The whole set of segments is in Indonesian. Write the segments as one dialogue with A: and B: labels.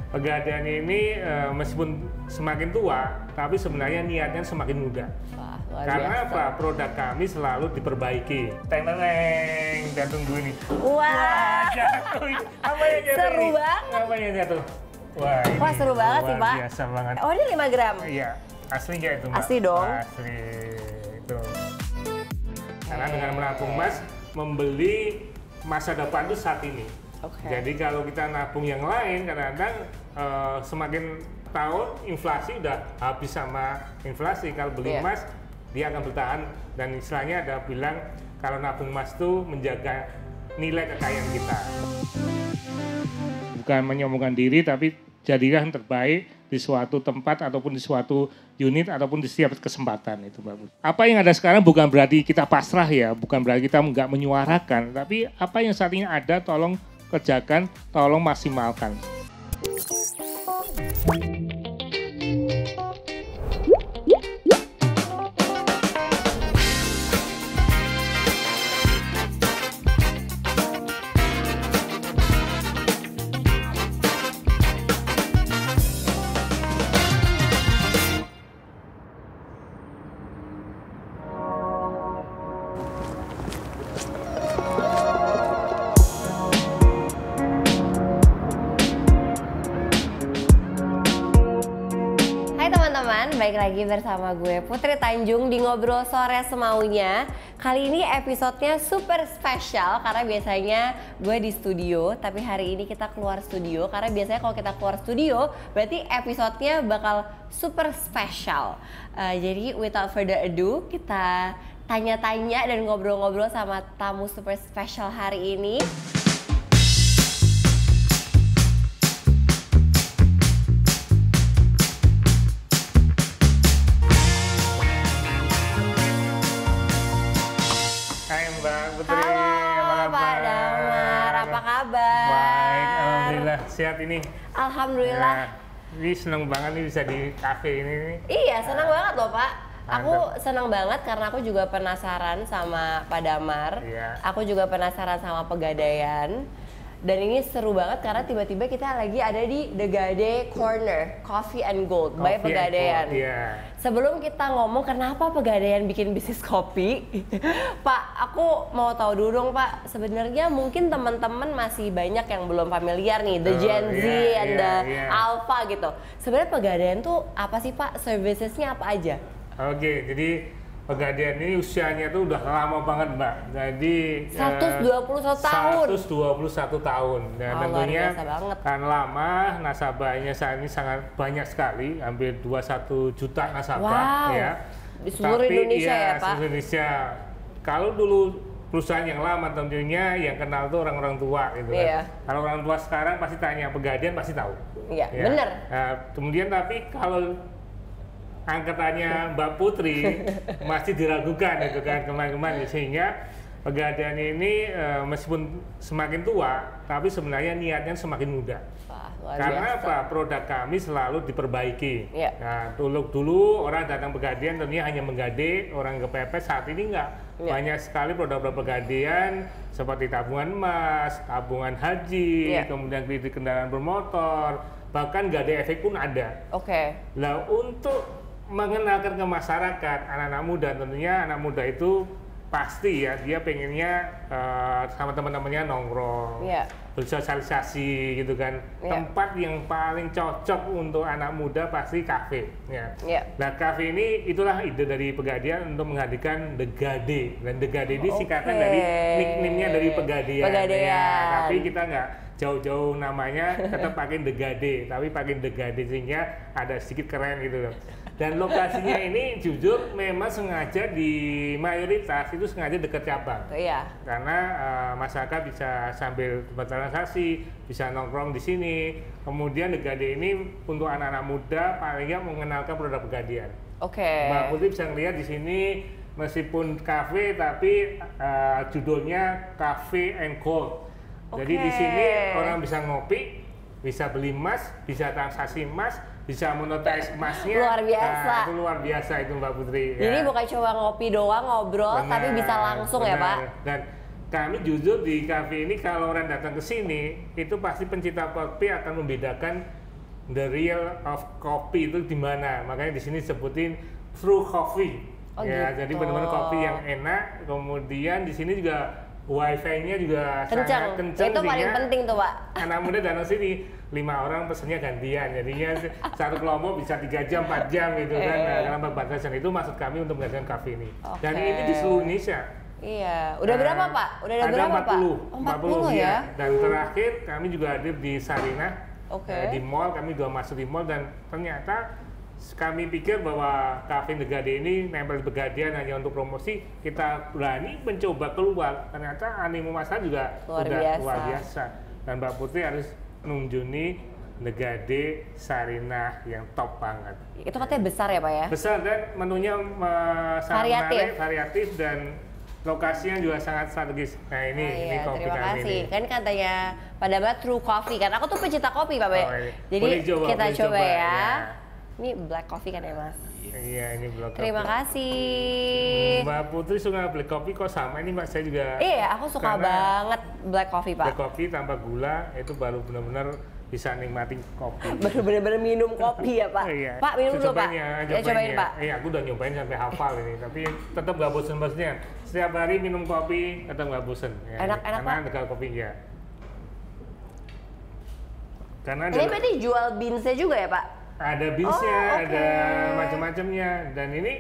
A: Pegadaian ini meskipun semakin tua, tapi sebenarnya niatnya semakin muda.
B: Wah, luar
A: Karena
B: biasa.
A: apa? Produk kami selalu diperbaiki. Teng-teng, jantung gue nih.
B: Wah,
A: Jatuh. Apa yang jatuh
B: seru
A: ini?
B: banget.
A: Apa yang jatuh? Wah, ini
B: Wah, seru banget sih,
A: luar
B: Pak.
A: biasa banget.
B: Oh, ini 5 gram.
A: Iya, asli nggak itu, Mbak?
B: Asli dong.
A: Asli itu. Karena dengan menabung emas, membeli masa depan itu saat ini.
B: Oke.
A: Jadi kalau kita nabung yang lain, kadang-kadang semakin tahun inflasi udah habis sama inflasi. Kalau beli
B: Iya.
A: emas, dia akan bertahan. Dan istilahnya ada bilang kalau nabung emas itu menjaga nilai kekayaan kita. Bukan menyombongkan diri, tapi jadilah yang terbaik di suatu tempat ataupun di suatu unit ataupun di setiap kesempatan itu, Mbak Putri. Apa yang ada sekarang bukan berarti kita pasrah ya, bukan berarti kita nggak menyuarakan, tapi apa yang saat ini ada tolong kerjakan, tolong maksimalkan.
B: Hai teman-teman, balik lagi bersama gue Putri Tanjung di Ngobrol Sore Semaunya. Kali ini episodenya super spesial karena biasanya gue di studio, tapi hari ini kita keluar studio. Karena biasanya kalau kita keluar studio, berarti episodenya bakal super spesial. Jadi without further ado, kita tanya-tanya dan ngobrol-ngobrol sama tamu super spesial hari ini.
A: Hai Mbak Putri,
B: Halo
A: apa
B: Pak
A: kabar?
B: Damar, apa kabar?
A: Baik, alhamdulillah sehat ini.
B: Alhamdulillah.
A: Ya, ini seneng banget nih bisa di cafe ini nih.
B: Iya, senang banget loh Pak. Aku
A: Mantap.
B: senang banget karena aku juga penasaran sama Pak Damar.
A: Iya.
B: Aku juga penasaran sama Pegadaian. Dan ini seru banget karena tiba-tiba kita lagi ada di The Gade Corner, Coffee and Gold by
A: Coffee and
B: Pegadaian.
A: Gold, iya.
B: Sebelum kita ngomong kenapa Pegadaian bikin bisnis kopi, Pak, aku mau tahu dulu dong Pak, sebenarnya mungkin teman-teman masih banyak yang belum familiar nih, the
A: Oh,
B: Gen Z
A: iya,
B: and
A: iya,
B: the
A: iya.
B: Alpha gitu. Sebenarnya Pegadaian tuh apa sih Pak? Servicesnya apa aja?
A: Oke, jadi Pegadaian ini usianya tuh udah lama banget Mbak. Jadi
B: 121 tahun.
A: 121 tahun. Dan
B: Oh, luar
A: tentunya
B: biasa banget.
A: kan lama, nasabahnya saat ini sangat banyak sekali, hampir 21 juta nasabah
B: Wow.
A: ya.
B: Di seluruh Indonesia ya, Pak?
A: Seluruh Indonesia. Kalau dulu perusahaan yang lama tentunya yang kenal tuh orang-orang tua gitu kan.
B: Iya.
A: Kalau orang tua sekarang pasti tanya Pegadaian pasti tahu.
B: Iya,
A: Ya.
B: bener.
A: Nah, kemudian tapi kalau angkatannya Mbak Putri masih diragukan gitu kan kemarin-kemarin, sehingga Pegadaian ini meskipun semakin tua tapi sebenarnya niatnya semakin muda.
B: Wah, luar
A: Karena
B: biasa.
A: apa? Produk kami selalu diperbaiki.
B: Iya.
A: Nah, dulu orang datang Pegadaian tentunya hanya menggade, orang kepepet. Saat ini enggak.
B: Iya.
A: Banyak sekali produk-produk Pegadaian seperti tabungan emas, tabungan haji,
B: Iya.
A: kemudian kredit kendaraan bermotor, bahkan gade efek pun ada.
B: Oke.
A: Nah, untuk mengenalkan ke masyarakat, anak-anak muda, tentunya anak muda itu pasti ya, dia pengennya sama teman-temannya nongkrong,
B: Iya.
A: bersosialisasi gitu kan.
B: Iya.
A: Tempat yang paling cocok untuk anak muda pasti kafe. Ya.
B: Iya.
A: Nah, kafe ini itulah ide dari Pegadaian untuk menghadirkan The Gade. Dan The Gade ini singkatan
B: Oke.
A: dari nickname-nya dari Pegadaian.
B: Pegadaian.
A: Ya, tapi kita nggak jauh-jauh namanya, tetap pakai The Gade, tapi pakai The Gade sehingga ada sedikit keren gitu loh. Dan lokasinya ini jujur memang sengaja di mayoritas itu sengaja dekat cabang.
B: Iya.
A: Karena masyarakat bisa sambil bertransaksi, bisa nongkrong di sini. Kemudian The Gade ini untuk anak-anak muda paling nggak mengenalkan produk Pegadaian.
B: Oke.
A: Mbak Putri bisa ngeliat di sini meskipun kafe tapi judulnya Cafe and Gold. Jadi di sini orang bisa ngopi, bisa beli emas, bisa transaksi emas, bisa monetize emasnya.
B: Luar biasa.
A: Nah, itu luar biasa itu Mbak Putri.
B: Jadi
A: ya.
B: bukan cuma ngopi doang, ngobrol,
A: Benar,
B: tapi bisa langsung ya Pak?
A: benar. Dan kami jujur di kafe ini kalau orang datang ke sini itu pasti pencinta kopi akan membedakan the real of coffee itu di mana. Makanya di sini sebutin true coffee.
B: Oh,
A: ya,
B: gitu.
A: jadi benar-benar kopi yang enak. Kemudian di sini juga wifi-nya juga sangat kencang.
B: Itu paling penting tuh, Pak.
A: Anak muda datang sini 5 orang pesennya gantian. Jadinya satu kelompok bisa 3 jam, 4 jam gitu kan. Nah, karena batasan itu maksud kami untuk mengadakan kafe ini. Dan ini di seluruh Indonesia.
B: Iya. Udah berapa, Pak? Udah ada berapa,
A: 40,
B: Pak? Oh, 40 ya.
A: Dan terakhir kami juga hadir di Sarinah. Di mall, kami juga masuk di mall dan ternyata kami pikir bahwa Cafe The Gade ini nempel di Pegadaian hanya untuk promosi, kita berani mencoba keluar. Ternyata animo masyarakat juga luar biasa. Dan Mbak Putri harus mengunjungi The Gade Sarinah yang top banget.
B: Itu katanya besar ya, Pak ya?
A: Besar dan menunya sangat menarik, variatif dan lokasinya juga sangat strategis. Nah ini kopi
B: terima
A: kami
B: kasih.
A: ini.
B: Kan katanya pada Mbak True Coffee kan. Aku tuh pecinta kopi, Pak. Jadi kita coba ya. Ini black coffee kan ya, Mas?
A: Iya, ini black coffee.
B: Terima kasih.
A: Mbak Putri suka black coffee kok sama ini, Mbak. Saya juga.
B: Iya, aku suka banget black coffee, Pak.
A: Black coffee tanpa gula itu baru benar-benar bisa nikmatin kopi.
B: Baru benar-benar minum kopi ya, Pak?
A: Iya.
B: Pak, minum dulu, Pak. Ya, cobain, Pak.
A: Iya, aku udah nyobain sampai hafal ini, tapi tetap nggak bosen-bosennya. Setiap hari minum kopi, tetap nggak bosen. Ya,
B: enak-enak, Pak.
A: Karena ada kopi ya. Karena
B: ini berarti jual beansnya juga ya, Pak?
A: Ada beansnya, ada macam-macamnya. Dan ini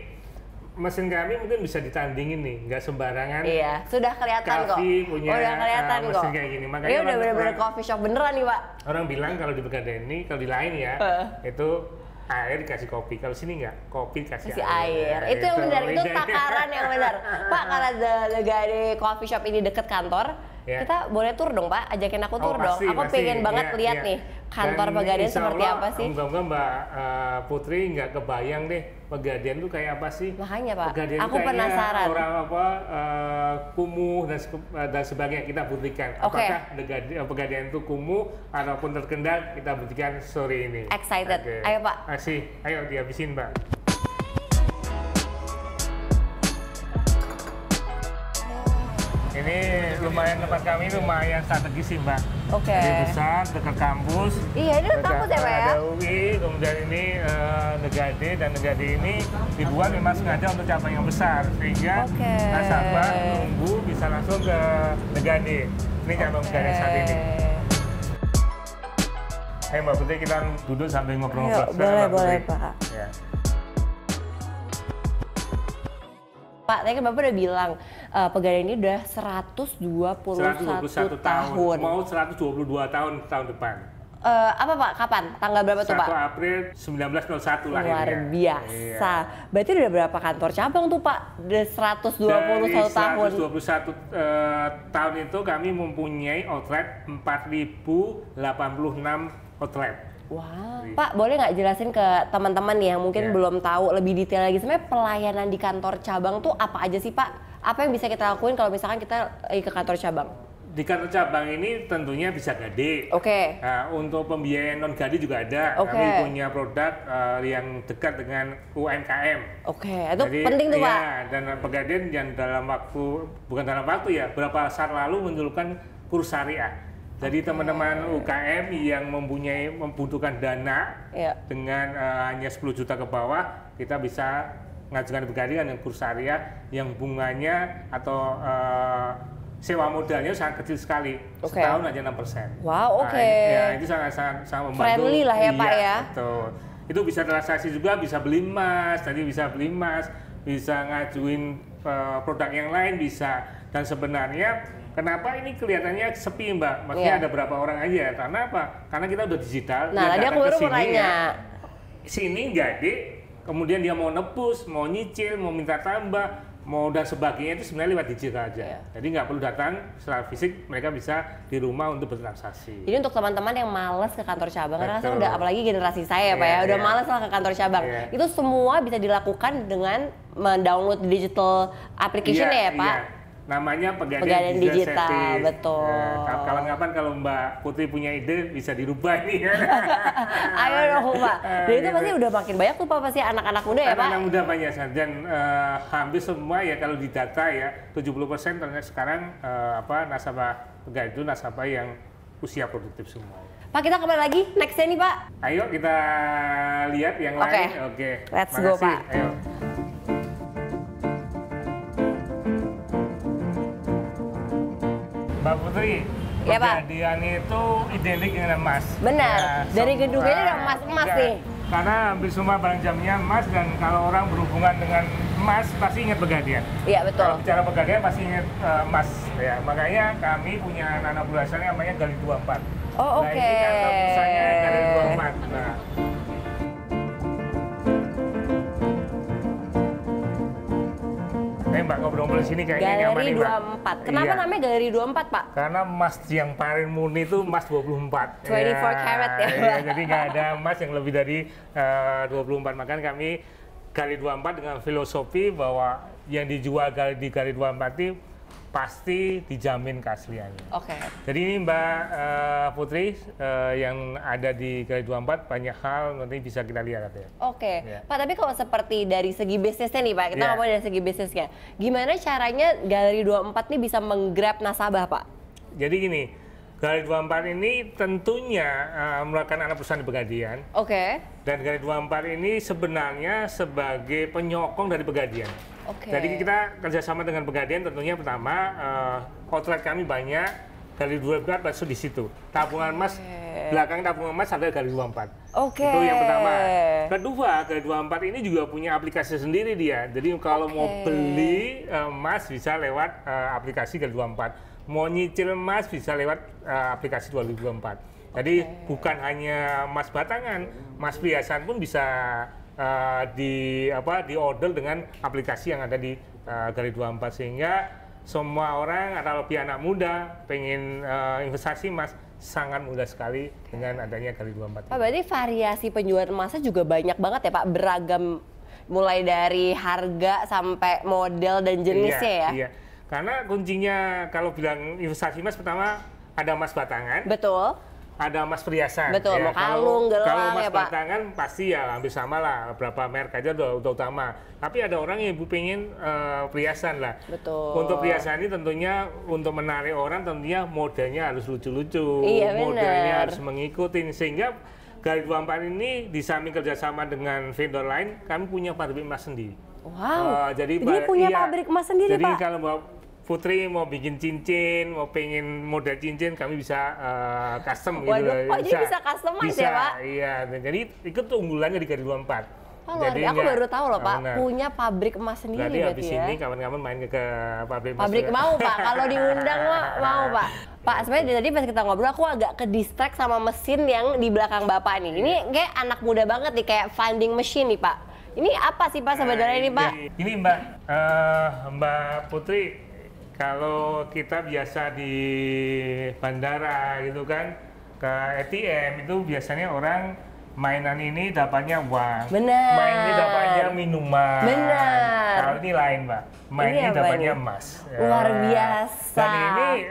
A: mesin kami mungkin bisa ditandingin nih, nggak sembarangan.
B: Iya, sudah kelihatan kok.
A: Punya
B: udah kelihatan kok.
A: Mesin kayak gini. Makanya
B: ini udah bener-bener coffee shop beneran nih, Pak.
A: Orang bilang kalau di Pegadaian ini, kalau di lain ya, itu air dikasih kopi. Kalau sini nggak, kopi kasih air.
B: Itu yang benar, itu takaran yang benar. Pak, karena The Gade Coffee Shop ini deket kantor, kita boleh tur dong, Pak. Ajakin aku tur dong. Aku pengen banget lihat nih kantor Pegadaian seperti apa sih.
A: Moga-moga Mbak Putri nggak kebayang deh Pegadaian tuh kayak apa sih.
B: Makanya, Pak,
A: Pegadaian
B: aku penasaran.
A: Orang apa, kumuh dan sebagainya kita buktikan. Apakah Pegadaian itu kumuh ataupun terkendal, kita buktikan sore ini.
B: Excited. Ayo, Pak.
A: Ayo dihabisin, Mbak. Ini lumayan, tempat kami lumayan strategis sih, Mbak. Jadi besar, dekat kampus.
B: Iya, ini dekat kampus ya, Pak ya?
A: Ada UI, kemudian ini The Gade, dan The Gade ini dibuat memang sengaja untuk cabang yang besar. Sehingga nasabah nunggu bisa langsung ke The Gade. Ini cabang Pegadaian saat ini. Ayo Mbak Putri, kita duduk sambil ngobrol-ngobrol.
B: Boleh, Pak.
A: Ya.
B: Pak, tadi kan Bapak udah bilang Pegadaian ini udah 121 tahun.
A: Mau 122 tahun depan.
B: Apa Pak? Kapan? Tanggal berapa tuh, Pak?
A: 1 April 1901 lahirnya.
B: Luar biasa. Iya. Berarti udah berapa kantor cabang tuh, Pak? Udah 121 tahun.
A: Dari 121 tahun itu kami mempunyai outlet 4.086 outlet.
B: Wow. Pak, boleh nggak jelasin ke teman-teman nih yang mungkin belum tahu lebih detail lagi, sebenarnya pelayanan di kantor cabang tuh apa aja sih, Pak? Apa yang bisa kita lakuin kalau misalkan kita lagi ke kantor cabang?
A: Di kantor cabang ini tentunya bisa Gade. Nah, untuk pembiayaan non Gade juga ada. Kami punya produk yang dekat dengan UMKM.
B: Itu jadi, penting tuh, Pak.
A: Dan Pegadaian yang bukan dalam waktu ya, beberapa saat lalu menjulukan kurs syariah. Jadi teman-teman UKM yang membutuhkan dana dengan hanya 10 juta ke bawah, kita bisa mengajukan Pegadaian dengan kurs syariah yang bunganya atau sewa modalnya sangat kecil sekali, setahun aja 6%.
B: Wow,
A: ya, itu sangat membantu.
B: Friendly lah ya, Pak ya.
A: Betul. Itu bisa transaksi juga, bisa beli emas, bisa ngajuin produk yang lain bisa. Dan sebenarnya kenapa ini kelihatannya sepi, Mbak? Maksudnya ada berapa orang aja? Karena apa? Karena kita udah digital.
B: Nah, tadi aku baru mau nanya.
A: Sini Gade, kemudian dia mau nebus, mau nyicil, mau minta tambah, mau dan sebagainya itu sebenarnya lewat digital aja. Jadi nggak perlu datang secara fisik, mereka bisa di rumah untuk bertransaksi.
B: Jadi untuk teman-teman yang malas ke kantor cabang, karena kan udah apalagi generasi saya, Pak ya, udah malas lah ke kantor cabang. Itu semua bisa dilakukan dengan mendownload digital application ya, Pak?
A: Namanya Pegadaian
B: Digital, betul.
A: Kapan-kapan kalau Mbak Putri punya ide bisa dirubah nih.
B: Ayo dong, Pak. Dan itu pasti udah makin banyak tuh, Pak, pasti anak-anak muda ya, Pak?
A: Anak muda banyak, dan hampir semua ya kalau di data ya 70% ternyata sekarang nasabah Pegadaian itu nasabah yang usia produktif semua.
B: Pak, kita kembali lagi nextnya nih Pak.
A: Ayo kita lihat yang lain. Oke.
B: Let's go Pak.
A: Ayo. Mbak Putri,
B: Ya, Pak.
A: Pegadian itu identik dengan emas.
B: Benar.
A: Ya,
B: Dari gedungnya udah emas-emas nih.
A: Karena hampir semua barang jamnya emas, dan kalau orang berhubungan dengan emas pasti ingat Pegadian.
B: Iya betul.
A: Kalau bicara Pegadian pasti ingat emas. Ya, makanya kami punya anak buah saya namanya Gali 24.
B: Oh oke.
A: Nah, ini kan pusatnya Gali 24. Nah, Mbak ngobrol-ngobrol sini kayaknya nyaman
B: Galeri
A: nih, Mbak.
B: 24. Kenapa
A: Iya.
B: namanya Galeri 24 Pak?
A: Karena emas yang paling murni itu emas 24.
B: 24 karat ya,
A: Iya,
B: Pak.
A: jadi nggak ada emas yang lebih dari 24. Makanya kami Gali 24 dengan filosofi bahwa yang dijual di Gali 24 itu pasti dijamin keasliannya.
B: Oke.
A: Jadi ini Mbak Putri yang ada di Gali 24 banyak hal nanti bisa kita lihat ya.
B: Oke,
A: Ya.
B: Pak, tapi kalau seperti dari segi bisnisnya nih Pak, kita
A: Ya.
B: ngomong dari segi bisnisnya. Gimana caranya Galeri 24 nih bisa menggrab nasabah Pak?
A: Jadi gini, Gali 24 ini tentunya merupakan anak perusahaan di Pegadian.
B: Oke.
A: Dan Gali 24 ini sebenarnya sebagai penyokong dari Pegadian.
B: Oke.
A: Jadi kita kerjasama dengan Pegadian tentunya pertama outlet kami banyak, Gali 24 masuk di situ. Tabungan emas, belakang tabungan emas ada Gali 24.
B: Oke.
A: Itu yang pertama. Kedua, Gali 24 ini juga punya aplikasi sendiri dia. Jadi kalau mau beli emas bisa lewat aplikasi Gali 24. Mau nyicil emas bisa lewat aplikasi 2024. Jadi bukan hanya emas batangan, emas perhiasan pun bisa di order dengan aplikasi yang ada di Gali 24, sehingga semua orang atau lebih anak muda pengen investasi emas sangat mudah sekali dengan adanya Gali 24.
B: Pak, berarti variasi penjualan emasnya juga banyak banget ya Pak, beragam mulai dari harga sampai model dan jenisnya ya?
A: Iya. Karena kuncinya kalau bilang investasi emas pertama ada emas batangan,
B: Betul.
A: ada emas perhiasan.
B: Betul, mau kalung, gelang
A: kalau emas
B: ya, Pak.
A: batangan pasti ya hampir sama lah, berapa merek aja udah utama. Tapi ada orang yang pengen perhiasan lah.
B: Betul.
A: Untuk perhiasan ini tentunya untuk menarik orang tentunya modelnya harus lucu-lucu,
B: Iya,
A: modelnya
B: benar.
A: harus mengikuti, sehingga Gali 24 ini di samping kerjasama dengan vendor lain, kami punya pabrik emas sendiri.
B: Wow.
A: Jadi
B: punya pabrik emas sendiri
A: jadi
B: Pak?
A: kalau Mbak Putri mau bikin cincin, mau pengen model cincin, kami bisa custom gitu.
B: Waduh, jadi bisa customize ya, Pak?
A: Iya, dan jadi itu keunggulannya di Gali 24.
B: Oh, aku baru tahu loh Pak, punya pabrik emas sendiri
A: Berarti
B: berarti
A: habis
B: ya.
A: ini kawan-kawan main ke pabrik emas.
B: Pabrik
A: ya.
B: mau Pak, kalau diundang mau Pak. Pak, sebenarnya tadi pas kita ngobrol aku agak ke distract sama mesin yang di belakang Bapak nih. Ini kayak anak muda banget nih, kayak funding machine nih Pak. Ini apa sih Pak sebenarnya ini Pak?
A: Ini Mbak Putri, kalau kita biasa di bandara gitu kan, ke ATM itu biasanya orang mainan ini dapatnya uang.
B: Benar.
A: Main ini dapatnya minuman.
B: Benar.
A: Kalau ini lain, Mbak. Main
B: Ini
A: ini
B: apa
A: dapatnya
B: ini?
A: emas.
B: Luar biasa.
A: Dan ini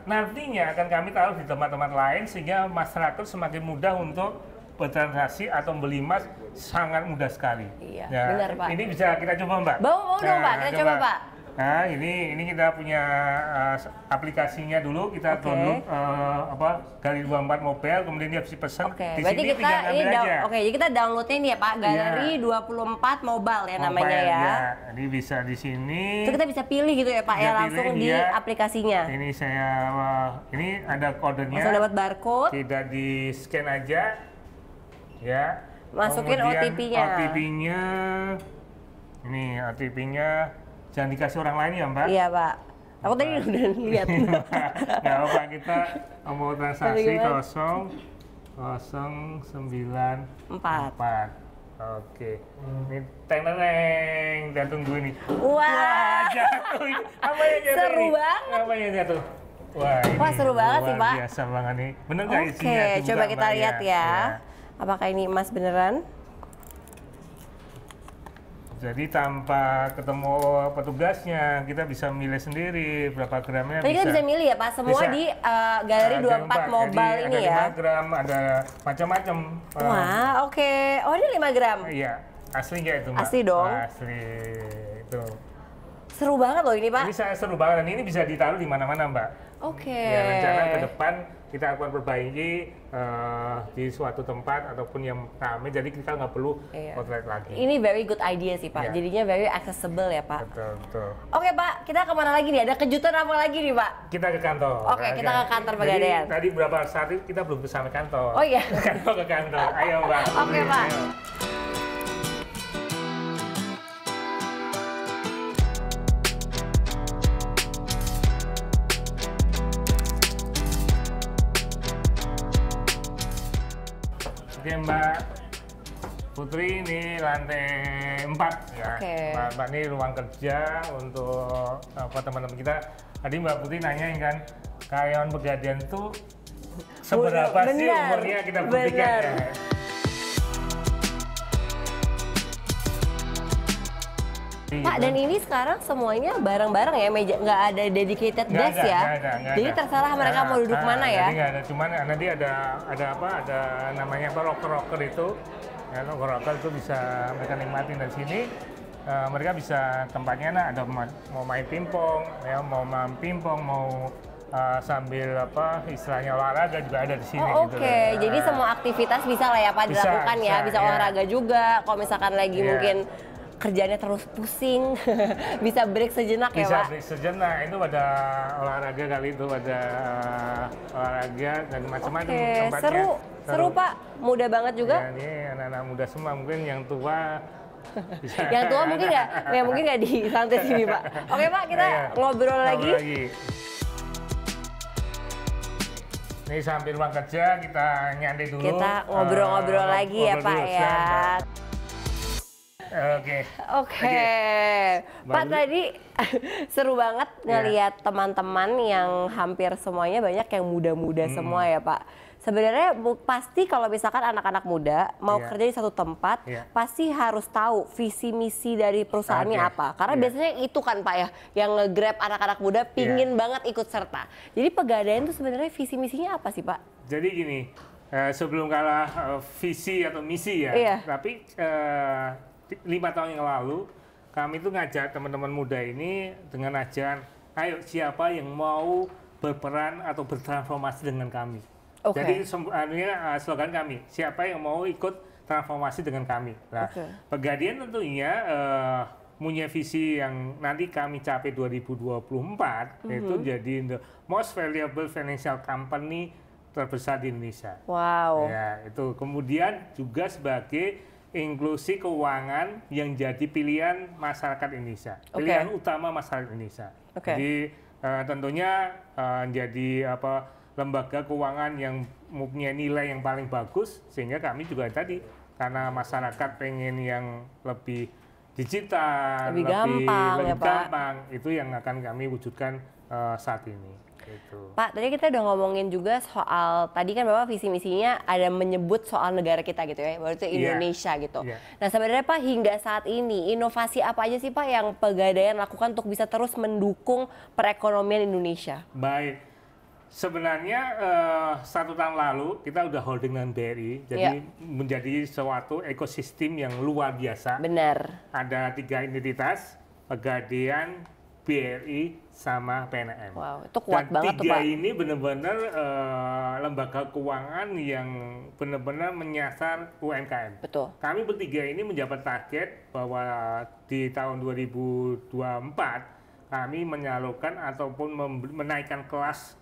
A: nantinya akan kami taruh di tempat-tempat lain sehingga masyarakat semakin mudah untuk bertransaksi atau beli emas sangat mudah sekali.
B: Iya,
A: Ya,
B: benar, Pak.
A: Ini bisa kita coba, Mbak.
B: Mau dong Pak, kita coba Pak.
A: Nah, ini kita punya aplikasinya dulu, kita
B: Oke.
A: download Gali 24 mobile, kemudian dia bisa pesan.
B: Oke,
A: Di
B: berarti
A: sini
B: kita
A: tinggal
B: ini
A: ngambil aja.
B: jadi kita downloadnya ini ya Pak, Galeri 24 mobile ya namanya
A: Mobile,
B: ya.
A: Ini bisa di sini.
B: Itu kita bisa pilih gitu ya Pak
A: Bisa
B: ya, langsung
A: pilih,
B: di
A: iya.
B: aplikasinya.
A: Ini saya ini ada kodenya.
B: Langsung dapat barcode.
A: Tidak di scan aja, ya.
B: Masukin
A: Kemudian
B: OTP-nya.
A: OTP-nya, ini OTP-nya jangan dikasih orang lain ya Mbak.
B: Iya Pak. Aku tadi udah lihat.
A: Nggak apa, kita mau transaksi
B: Gimana?
A: 00944. Oke. Ini teng-teng, dan tunggu ini.
B: Wah.
A: Jatuh. Apa yang jatuh
B: Seru
A: ini?
B: banget.
A: Apa yang jatuh? Wah, ini
B: Wah, seru banget sih,
A: luar
B: Pak.
A: biasa banget nih. Bener nggak
B: Oke,
A: isinya? Dibuka,
B: coba kita
A: Mbak,
B: lihat ya. Apakah ini emas beneran?
A: Jadi tanpa ketemu petugasnya, kita bisa milih sendiri berapa gramnya.
B: Tadi kita bisa milih ya Pak, semua
A: Bisa.
B: di Galeri
A: Ada
B: 24 mobile
A: jadi
B: ini ya.
A: Ada 5 gram, ada macam-macam.
B: Wah, oke. Oh, ini 5 gram.
A: Iya, asli nggak itu, Mbak?
B: Asli dong.
A: Asli, itu.
B: Seru banget loh ini Pak.
A: Ini saya seru banget, dan ini bisa ditaruh di mana-mana, Mbak.
B: Oke.
A: Ya, rencana ke depan kita akan perbaiki di suatu tempat ataupun yang ramai, jadi kita nggak perlu outlet lagi.
B: Ini very good idea sih Pak,
A: Iya.
B: jadinya very accessible ya Pak.
A: Betul, betul.
B: Oke Pak, kita kemana lagi nih? Ada kejutan apa lagi nih Pak?
A: Kita ke kantor.
B: Oke, kita ke kantor Pegadaian.
A: Jadi tadi beberapa saat itu kita belum sampai kantor.
B: Oh iya.
A: Ke kantor. Ayo Mbak.
B: Oke, Pak.
A: Ayo. Oke Mbak Putri, ini lantai 4 ya.
B: Oke.
A: Mbak ini ruang kerja untuk teman-teman kita. Tadi Mbak Putri nanyain kan, karyawan Pegadaian itu seberapa sih umurnya kita buktikan ya.
B: Pak, dan ini sekarang semuanya bareng-bareng ya, meja nggak ada dedicated desk ya.
A: Nggak
B: Jadi
A: ada.
B: terserah mereka mau duduk mana ya.
A: Jadi nggak ada, cuman nanti ada apa? Ada namanya apa? Rocker itu. Ya, rocker itu bisa mereka nikmatin dari sini. Mereka bisa tempatnya ada mau main pingpong, ya mau main pingpong, mau sambil apa istilahnya olahraga juga ada di sini.
B: Oh, oke. Jadi semua aktivitas bisa lah ya Pak
A: Bisa,
B: dilakukan ya. Bisa
A: ya.
B: olahraga juga. Kalau misalkan lagi
A: Iya.
B: mungkin kerjanya terus pusing, bisa break sejenak ya
A: Bisa
B: Pak.
A: break sejenak, itu ada olahraga kali itu, ada olahraga dan macam-macam
B: Oke,
A: tempatnya.
B: seru Pak. Mudah banget juga.
A: Ya, ini anak-anak muda semua, mungkin yang tua bisa.
B: Yang tua mungkin nggak di santai sini Pak. Oke Pak, kita
A: Ayo,
B: ngobrol lagi.
A: Ini sambil ruang kerja kita nyantai dulu.
B: Kita ngobrol-ngobrol lagi ya Pak
A: dulu,
B: ya.
A: Oke.
B: Oke. Pak
A: Bagus.
B: tadi seru banget
A: Iya.
B: ngelihat teman-teman yang hampir semuanya banyak yang muda-muda semua ya Pak. Sebenarnya pasti kalau misalkan anak-anak muda mau
A: Iya.
B: kerja di satu tempat,
A: Iya.
B: pasti harus tahu visi misi dari perusahaannya
A: Oke.
B: apa. Karena
A: Iya.
B: biasanya itu kan Pak ya, yang nge-grab anak-anak muda pingin banget ikut serta. Jadi Pegadaian itu sebenarnya visi misinya apa sih Pak?
A: Jadi gini, sebelum kalah visi atau misi ya,
B: Iya.
A: tapi 5 tahun yang lalu kami tuh ngajak teman-teman muda ini dengan ajakan, ayo siapa yang mau berperan atau bertransformasi dengan kami.
B: Oke.
A: Jadi slogan kami, siapa yang mau ikut transformasi dengan kami. Nah,
B: Oke.
A: Pegadaian tentunya punya visi yang nanti kami capai 2024 itu jadi the most valuable financial company terbesar di Indonesia.
B: Wow.
A: Ya, itu kemudian juga sebagai inklusi keuangan yang jadi pilihan masyarakat Indonesia,
B: Oke.
A: pilihan utama masyarakat Indonesia.
B: Oke.
A: Jadi tentunya jadi lembaga keuangan yang mempunyai nilai yang paling bagus, sehingga kami juga tadi karena masyarakat pengen yang lebih digital,
B: Lebih gampang ya, Pak.
A: gampang, itu yang akan kami wujudkan saat ini. Gitu.
B: Pak, tadi kita udah ngomongin juga soal, tadi kan Bapak visi misinya ada menyebut soal negara kita gitu ya, berarti
A: Iya.
B: Indonesia gitu.
A: Iya.
B: Nah sebenarnya Pak hingga saat ini, inovasi apa aja sih Pak yang Pegadaian lakukan untuk bisa terus mendukung perekonomian Indonesia?
A: Baik, sebenarnya 1 tahun lalu kita udah holding dengan BRI, jadi menjadi suatu ekosistem yang luar biasa.
B: Benar.
A: Ada 3 entitas, Pegadaian, BRI, sama PNM.
B: Wow, itu kuat
A: Dan
B: banget tuh
A: 3
B: Pak.
A: ini benar-benar lembaga keuangan yang benar-benar menyasar UMKM.
B: Betul.
A: Kami bertiga ini menjabat target bahwa di tahun 2024 kami menyalurkan ataupun menaikkan kelas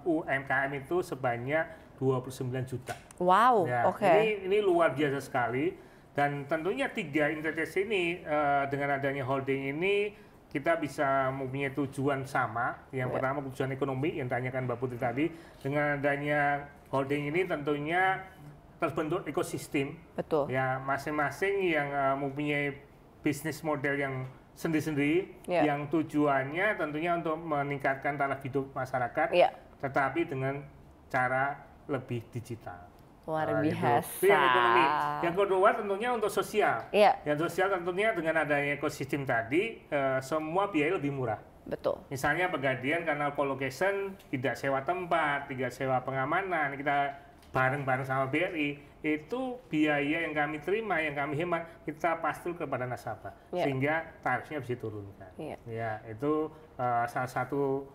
A: UMKM itu sebanyak 29 juta.
B: Wow,
A: Ya,
B: oke.
A: ini luar biasa sekali, dan tentunya 3 entitas ini dengan adanya holding ini kita bisa mempunyai tujuan sama. Yang pertama tujuan ekonomi yang tanyakan Mbak Putri tadi. Dengan adanya holding ini tentunya terbentuk ekosistem.
B: Betul.
A: Ya, masing-masing yang mempunyai bisnis model yang sendiri-sendiri,
B: Ya.
A: yang tujuannya tentunya untuk meningkatkan taraf hidup masyarakat,
B: Ya.
A: tetapi dengan cara lebih digital.
B: Luar
A: Nah, itu.
B: biasa.
A: Itu yang ekonomi. Yang kedua tentunya untuk sosial.
B: Iya.
A: Yang sosial tentunya dengan adanya ekosistem tadi, semua biaya lebih murah.
B: Betul.
A: Misalnya Pegadaian karena co-location, tidak sewa tempat, tidak sewa pengamanan, kita bareng-bareng sama BRI, itu biaya yang kami terima, yang kami hemat, kita pasul kepada nasabah,
B: Iya.
A: sehingga tarifnya bisa diturunkan.
B: Iya.
A: Ya, itu salah satu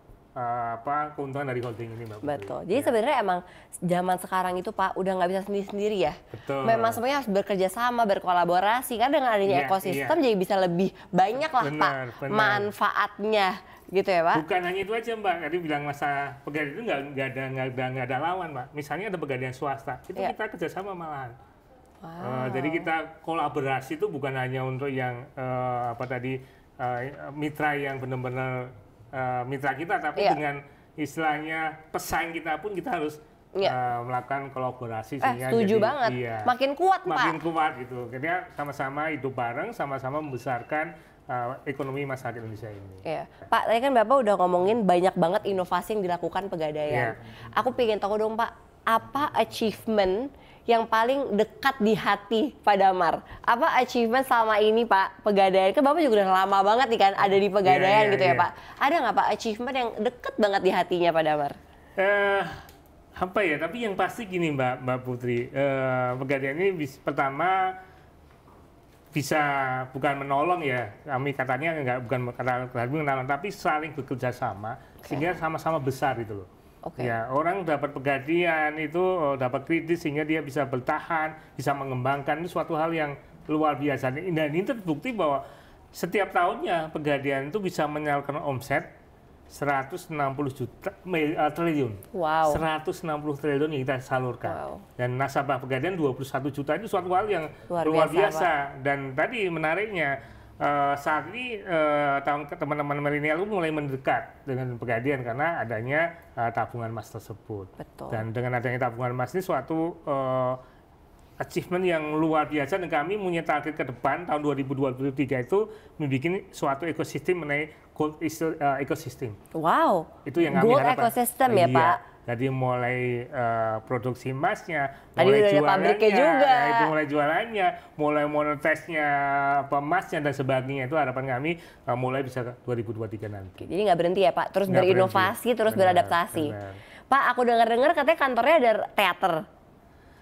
A: keuntungan dari holding ini, Mbak Putri.
B: Betul. Jadi sebenarnya emang zaman sekarang itu Pak udah nggak bisa sendiri-sendiri ya.
A: Betul.
B: Memang semuanya harus bekerja sama, berkolaborasi. Karena dengan adanya ekosistem jadi bisa lebih banyak lah Pak manfaatnya gitu ya Pak.
A: Bukan hanya itu aja Mbak. Tadi bilang masa pegadaian itu nggak ada lawan Mbak. Misalnya ada pegadaian swasta, itu kita kerjasama malahan. Jadi kita kolaborasi itu bukan hanya untuk yang mitra yang benar-benar mitra kita, tapi dengan istilahnya pesaing kita pun kita harus melakukan kolaborasi.
B: Setuju banget. Makin kuat Pak.
A: Makin kuat gitu. Karena sama-sama hidup bareng, sama-sama membesarkan ekonomi masyarakat Indonesia ini.
B: Iya. Pak, tadi kan Bapak udah ngomongin banyak banget inovasi yang dilakukan Pegadaian. Aku pengen tahu dong Pak, apa achievement yang paling dekat di hati Pak Damar? Apa achievement selama ini Pak Pegadaian? Kan Bapak juga udah lama banget nih kan ada di Pegadaian gitu ya Pak. Ada nggak Pak achievement yang dekat banget di hatinya Pak Damar?
A: Tapi yang pasti gini Mbak Putri, Pegadaian ini pertama bisa bukan menolong ya, kami katanya bukan menolong, tapi saling bekerja sama sehingga sama-sama besar gitu loh. Ya, orang dapat Pegadaian itu dapat kredit sehingga dia bisa bertahan, bisa mengembangkan, itu suatu hal yang luar biasa. Dan ini terbukti bahwa setiap tahunnya Pegadaian itu bisa menyalurkan omset 160 triliun.
B: Wow.
A: 160 triliun yang kita salurkan. Wow. Dan nasabah Pegadaian 21 juta itu suatu hal yang luar biasa. Dan tadi menariknya saat ini teman-teman milenial mulai mendekat dengan Pegadaian karena adanya tabungan emas tersebut.
B: Betul.
A: Dan dengan adanya tabungan emas ini suatu achievement yang luar biasa, dan kami punya target ke depan tahun 2023 itu membuat suatu ekosistem mengenai gold ekosistem.
B: Wow.
A: Itu yang kami harapkan.
B: Gold ekosistem ya Pak.
A: Jadi mulai produksi emasnya,
B: mulai jualannya juga.
A: Itu mulai jualannya, mulai monetisnya, emasnya dan sebagainya, itu harapan kami mulai bisa 2023 nanti.
B: Jadi nggak berhenti ya Pak, terus berinovasi, terus beradaptasi. Pak, aku dengar-dengar katanya kantornya ada teater.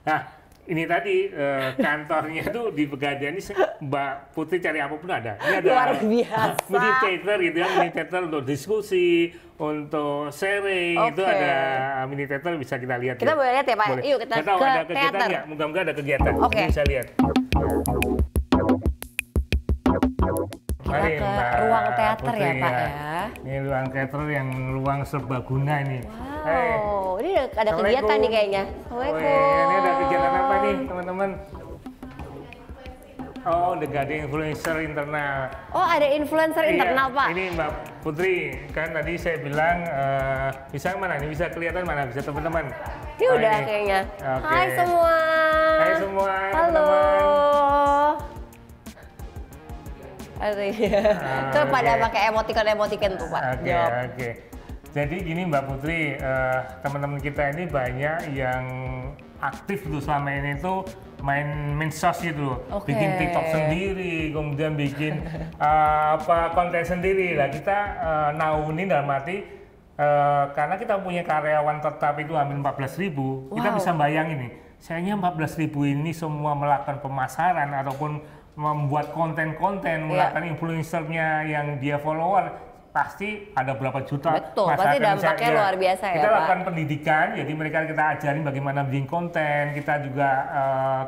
A: Nah, ini tadi kantornya tuh di Pegadaian ini Mbak Putri cari apapun ada. Ini ada
B: luar biasa.
A: Mini theater gitu ya, mini theater untuk diskusi, untuk sharing, itu ada mini theater bisa kita lihat.
B: Kita boleh lihat ya Pak? Boleh. Yuk kita ke
A: ada kegiatan
B: teater.
A: Ya? Moga-moga ada kegiatan. Bisa lihat.
B: Kita ke ruang teater ya Pak ya.
A: Ini ruang teater yang ruang serbaguna ini.
B: Wow, ini ada kegiatan nih kayaknya.
A: Assalamualaikum. Ini ada kegiatan apa nih teman-teman? Oh, ada influencer internal.
B: Oh, ada influencer internal Pak?
A: Ini Mbak Putri, kan tadi saya bilang bisa mana nih? Bisa kelihatan mana? Bisa teman-teman?
B: Ini udah kayaknya. Hai semua.
A: Hai semua.
B: Halo. Itu pada pakai emoticon tuh Pak.
A: Oke. Jadi gini Mbak Putri, teman-teman kita ini banyak yang aktif tuh selama ini tuh main medsos gitu, bikin TikTok sendiri, kemudian bikin konten sendiri lah. Kita naungin dalam arti karena kita punya karyawan tetap itu hampir 14.000, kita bisa bayangin nih, sayangnya 14.000 ini semua melakukan pemasaran ataupun membuat konten-konten, melakukan influencernya yang dia follower, pasti ada berapa juta.
B: Betul, pasti dampaknya luar biasa ya
A: Kita
B: Pak.
A: lakukan pendidikan, jadi mereka kita ajarin bagaimana bikin konten, kita juga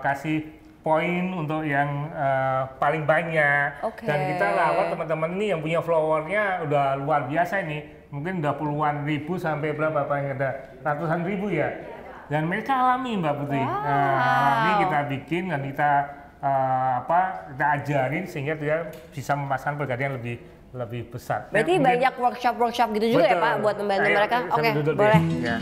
A: kasih poin untuk yang paling banyak. Dan kita rawat teman-teman ini yang punya followernya udah luar biasa ini, mungkin udah puluhan ribu sampai berapa paling ada ratusan ribu ya. Dan mereka alami Mbak Putri. Ini kita bikin dan kita kita ajarin sehingga dia bisa memasang Pegadaian lebih besar.
B: Berarti banyak workshop gitu juga ya Pak buat membantu mereka. Oke, boleh.
A: Ya.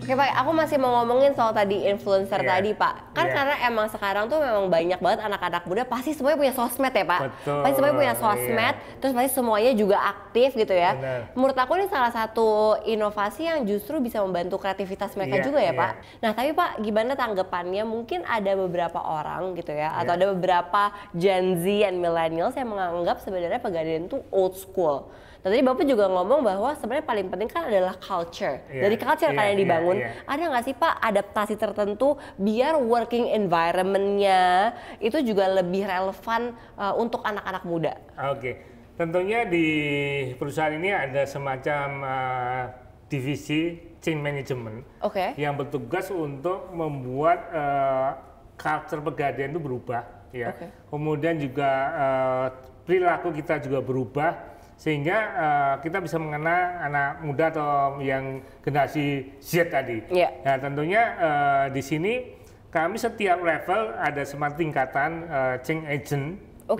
B: Oke Pak, aku masih mau ngomongin soal tadi influencer tadi Pak. Kan karena emang sekarang tuh memang banyak banget anak-anak muda pasti semuanya punya sosmed ya Pak.
A: Betul.
B: Pasti semuanya punya sosmed, terus pasti semuanya juga aktif gitu ya.
A: Benar.
B: Menurut aku ini salah satu inovasi yang justru bisa membantu kreativitas mereka juga ya Pak. Nah tapi Pak, gimana tanggapannya? Mungkin ada beberapa orang gitu ya, atau ada beberapa Gen Z and Millennials yang menganggap sebenarnya Pegadaian itu old school. Tadi Bapak juga ngomong bahwa sebenarnya paling penting kan adalah culture. Dari culture kan yang dibangun. Ada nggak sih Pak adaptasi tertentu biar working environment-nya itu juga lebih relevan untuk anak-anak muda?
A: Oke. Tentunya di perusahaan ini ada semacam divisi change management yang bertugas untuk membuat culture pegadaian itu berubah, ya. Kemudian juga perilaku kita juga berubah sehingga kita bisa mengenal anak muda atau yang generasi Z tadi. Nah, tentunya di sini kami setiap level ada semacam tingkatan change agent.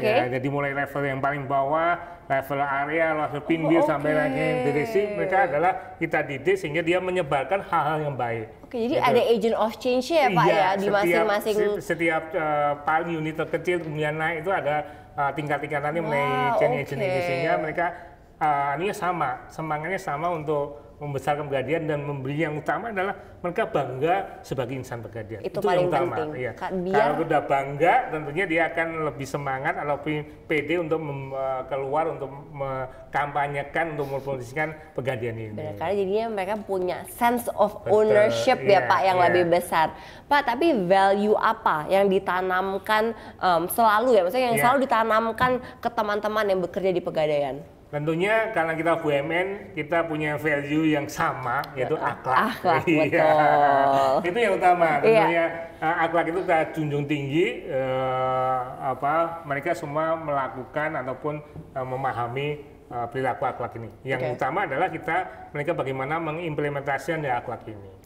A: Ya, jadi mulai level yang paling bawah, level area, level pinggir sampai lagi direksi, mereka adalah kita didik sehingga dia menyebarkan hal-hal yang baik.
B: Jadi ada agent of change ya Pak ya di masing-masing.
A: Setiap paling unit terkecil kemudian naik itu ada tingkat-tingkatannya mengenai change agent ini sehingga mereka ini sama, semangatnya sama untuk membesarkan pegadaian dan memberi yang utama adalah mereka bangga sebagai insan pegadaian.
B: Itu paling
A: yang utama.
B: penting.
A: Ya. Kalau sudah bangga, tentunya dia akan lebih semangat atau pede untuk keluar untuk mengkampanyekan, untuk mempromosikan pegadaian ini.
B: Benar, karena jadinya mereka punya sense of ownership ya Pak yang lebih besar. Pak, tapi value apa yang ditanamkan selalu ya, maksudnya yang selalu ditanamkan ke teman-teman yang bekerja di pegadaian?
A: Tentunya karena kita BUMN, kita punya value yang sama, yaitu akhlak.
B: Betul.
A: Itu yang utama. Tentunya akhlak itu kita junjung tinggi. Mereka semua melakukan ataupun memahami perilaku akhlak ini. Yang utama adalah mereka bagaimana mengimplementasikan dari akhlak ini.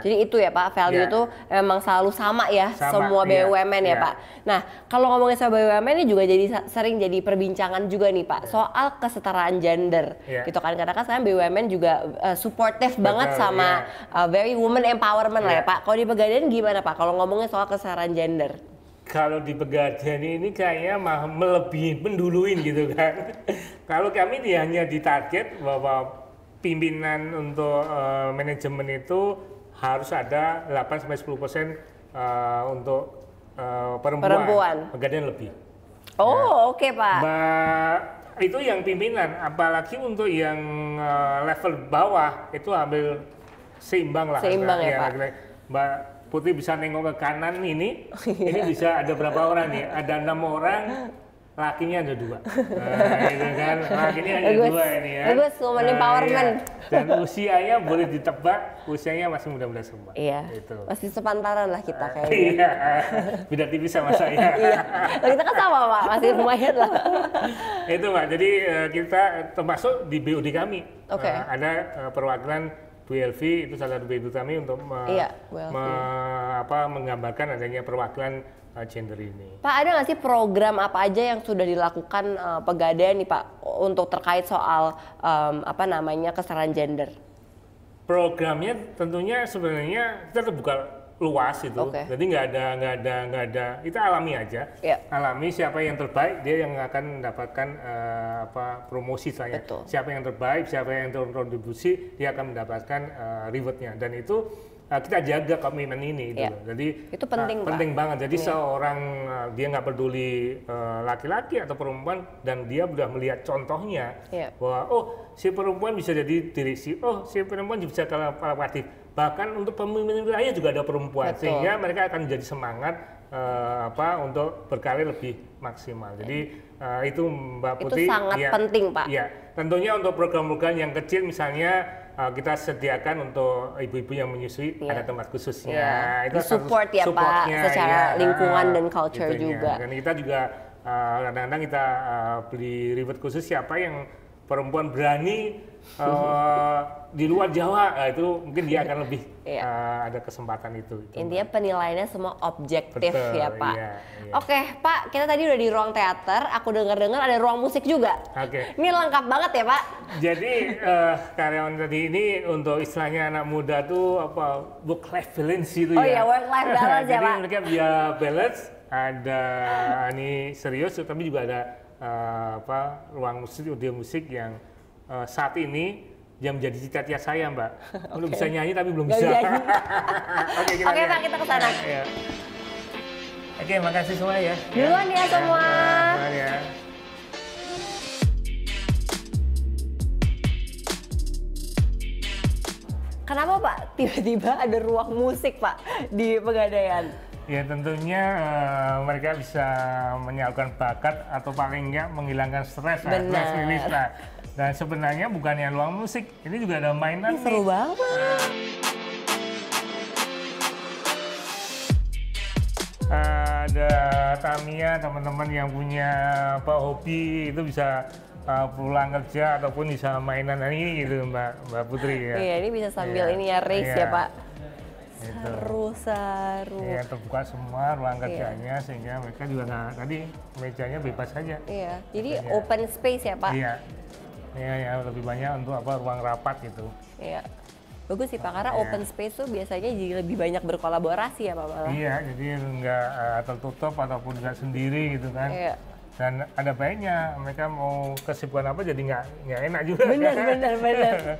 A: Jadi itu ya Pak, value itu memang selalu sama ya, semua BUMN ya Pak. Nah, kalau ngomongin soal BUMN ini juga sering jadi perbincangan juga nih Pak, soal kesetaraan gender. Gitu kan, karena kan sekarang BUMN juga supportive banget sama very woman empowerment lah ya Pak. Kalau di Pegadaian gimana Pak, kalau ngomongin soal kesetaraan gender? Kalau di Pegadaian ini kayaknya melebihi, menduluin gitu kan. Kalau kami hanya ditarget bahwa pimpinan untuk manajemen itu harus ada 8-10% untuk perempuan. Pegadaian lebih.
B: Oke Pak.
A: Itu yang pimpinan, apalagi untuk yang level bawah itu hampir seimbang lah.
B: Seimbang ya Pak.
A: Mbak Putri bisa nengok ke kanan ini bisa ada berapa orang nih? Ada 6 orang. Lakinya ada 2, gitu kan, lakinya ada 2 ini ya.
B: Bagus, woman empowerment.
A: Dan usianya boleh ditebak, usianya masih muda-muda semua.
B: Gitu. Masih sepantaran lah kita kayaknya.
A: Iya, beda tipis sama saya.
B: Kita kan sama Pak, masih lumayan lah.
A: Itu Pak, jadi kita termasuk di BUD kami. Ada perwakilan BLV, itu salah satu BUD kami untuk menggambarkan adanya perwakilan gender ini.
B: Pak, ada nggak sih program apa aja yang sudah dilakukan Pegadaian nih Pak untuk terkait soal kesetaraan gender?
A: Programnya tentunya sebenarnya kita terbuka luas itu, jadi nggak ada, itu alami aja. Alami siapa yang terbaik dia yang akan mendapatkan promosi saya. Siapa yang terbaik, siapa yang berkontribusi dia akan mendapatkan rewardnya, dan itu kita jaga komitmen ini itu. Jadi
B: itu penting
A: banget. Jadi seorang dia nggak peduli laki-laki atau perempuan, dan dia sudah melihat contohnya bahwa si perempuan bisa jadi direksi, si perempuan bisa kolaboratif, bahkan untuk pemimpin wilayah juga ada perempuan. Sehingga mereka akan jadi semangat untuk berkarir lebih maksimal. Jadi itu Mbak Putri.
B: Itu sangat penting Pak.
A: Ya, tentunya untuk program-program yang kecil misalnya kita sediakan untuk ibu-ibu yang menyusui ada tempat khususnya. Itu
B: support ya Pak, secara lingkungan dan culture juga.
A: Dan kita juga kadang-kadang kita beli reward khusus siapa yang perempuan berani di luar Jawa, itu mungkin dia akan lebih ada kesempatan itu.
B: Intinya penilaiannya semua objektif.
A: Betul,
B: ya Pak. Oke Pak, kita tadi udah di ruang teater, aku dengar-dengar ada ruang musik juga. Ini lengkap banget ya Pak.
A: Jadi karyawan tadi ini untuk istilahnya anak muda tuh work life balance itu ya.
B: Work life balance ya Pak.
A: Jadi mereka biar balance, ada ini serius tapi juga ada ruang musik, audio musik yang saat ini yang menjadi cita-cita saya Mbak. Belum bisa nyanyi tapi belum bisa. Oke
B: Pak, kita ke sana.
A: Oke, makasih semua ya.
B: Duluan ya semua. Kenapa Pak tiba-tiba ada ruang musik Pak di Pegadaian?
A: Ya tentunya mereka bisa menyalurkan bakat atau paling enggak menghilangkan stres lah, stress release lah. Dan sebenarnya bukannya ruang musik, ini juga ada mainan.
B: Ini seru banget.
A: Ada Tamiya, teman-teman yang punya hobi itu bisa pulang kerja ataupun bisa mainan ini gitu Mbak Putri ya.
B: Iya, ini bisa sambil ini ya race ya Pak.
A: Itu.
B: Seru.
A: Iya, terbuka semua ruang kerjanya sehingga mereka juga tadi mejanya bebas saja.
B: Iya, jadi open space ya Pak.
A: Iya. Iya, ya, lebih banyak untuk ruang rapat gitu.
B: Iya. Bagus sih Pak, karena open space tuh biasanya jadi lebih banyak berkolaborasi ya Pak malah.
A: Iya, jadi nggak tertutup ataupun nggak sendiri gitu kan.
B: Iya.
A: Dan ada baiknya mereka mau kesibukan apa jadi nggak enak juga.
B: Bener.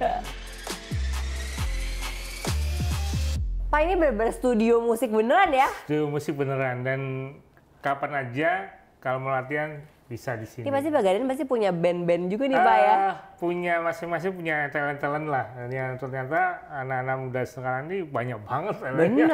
B: Pak ini bener-bener studio musik beneran ya?
A: Studio musik beneran dan kapan aja kalau mau latihan bisa di sini.
B: Ini pasti Pegadaian pasti punya band-band juga nih Pak ya?
A: Punya masing-masing punya talent-talent lah. Yang ternyata anak-anak muda sekarang ini banyak banget talentnya.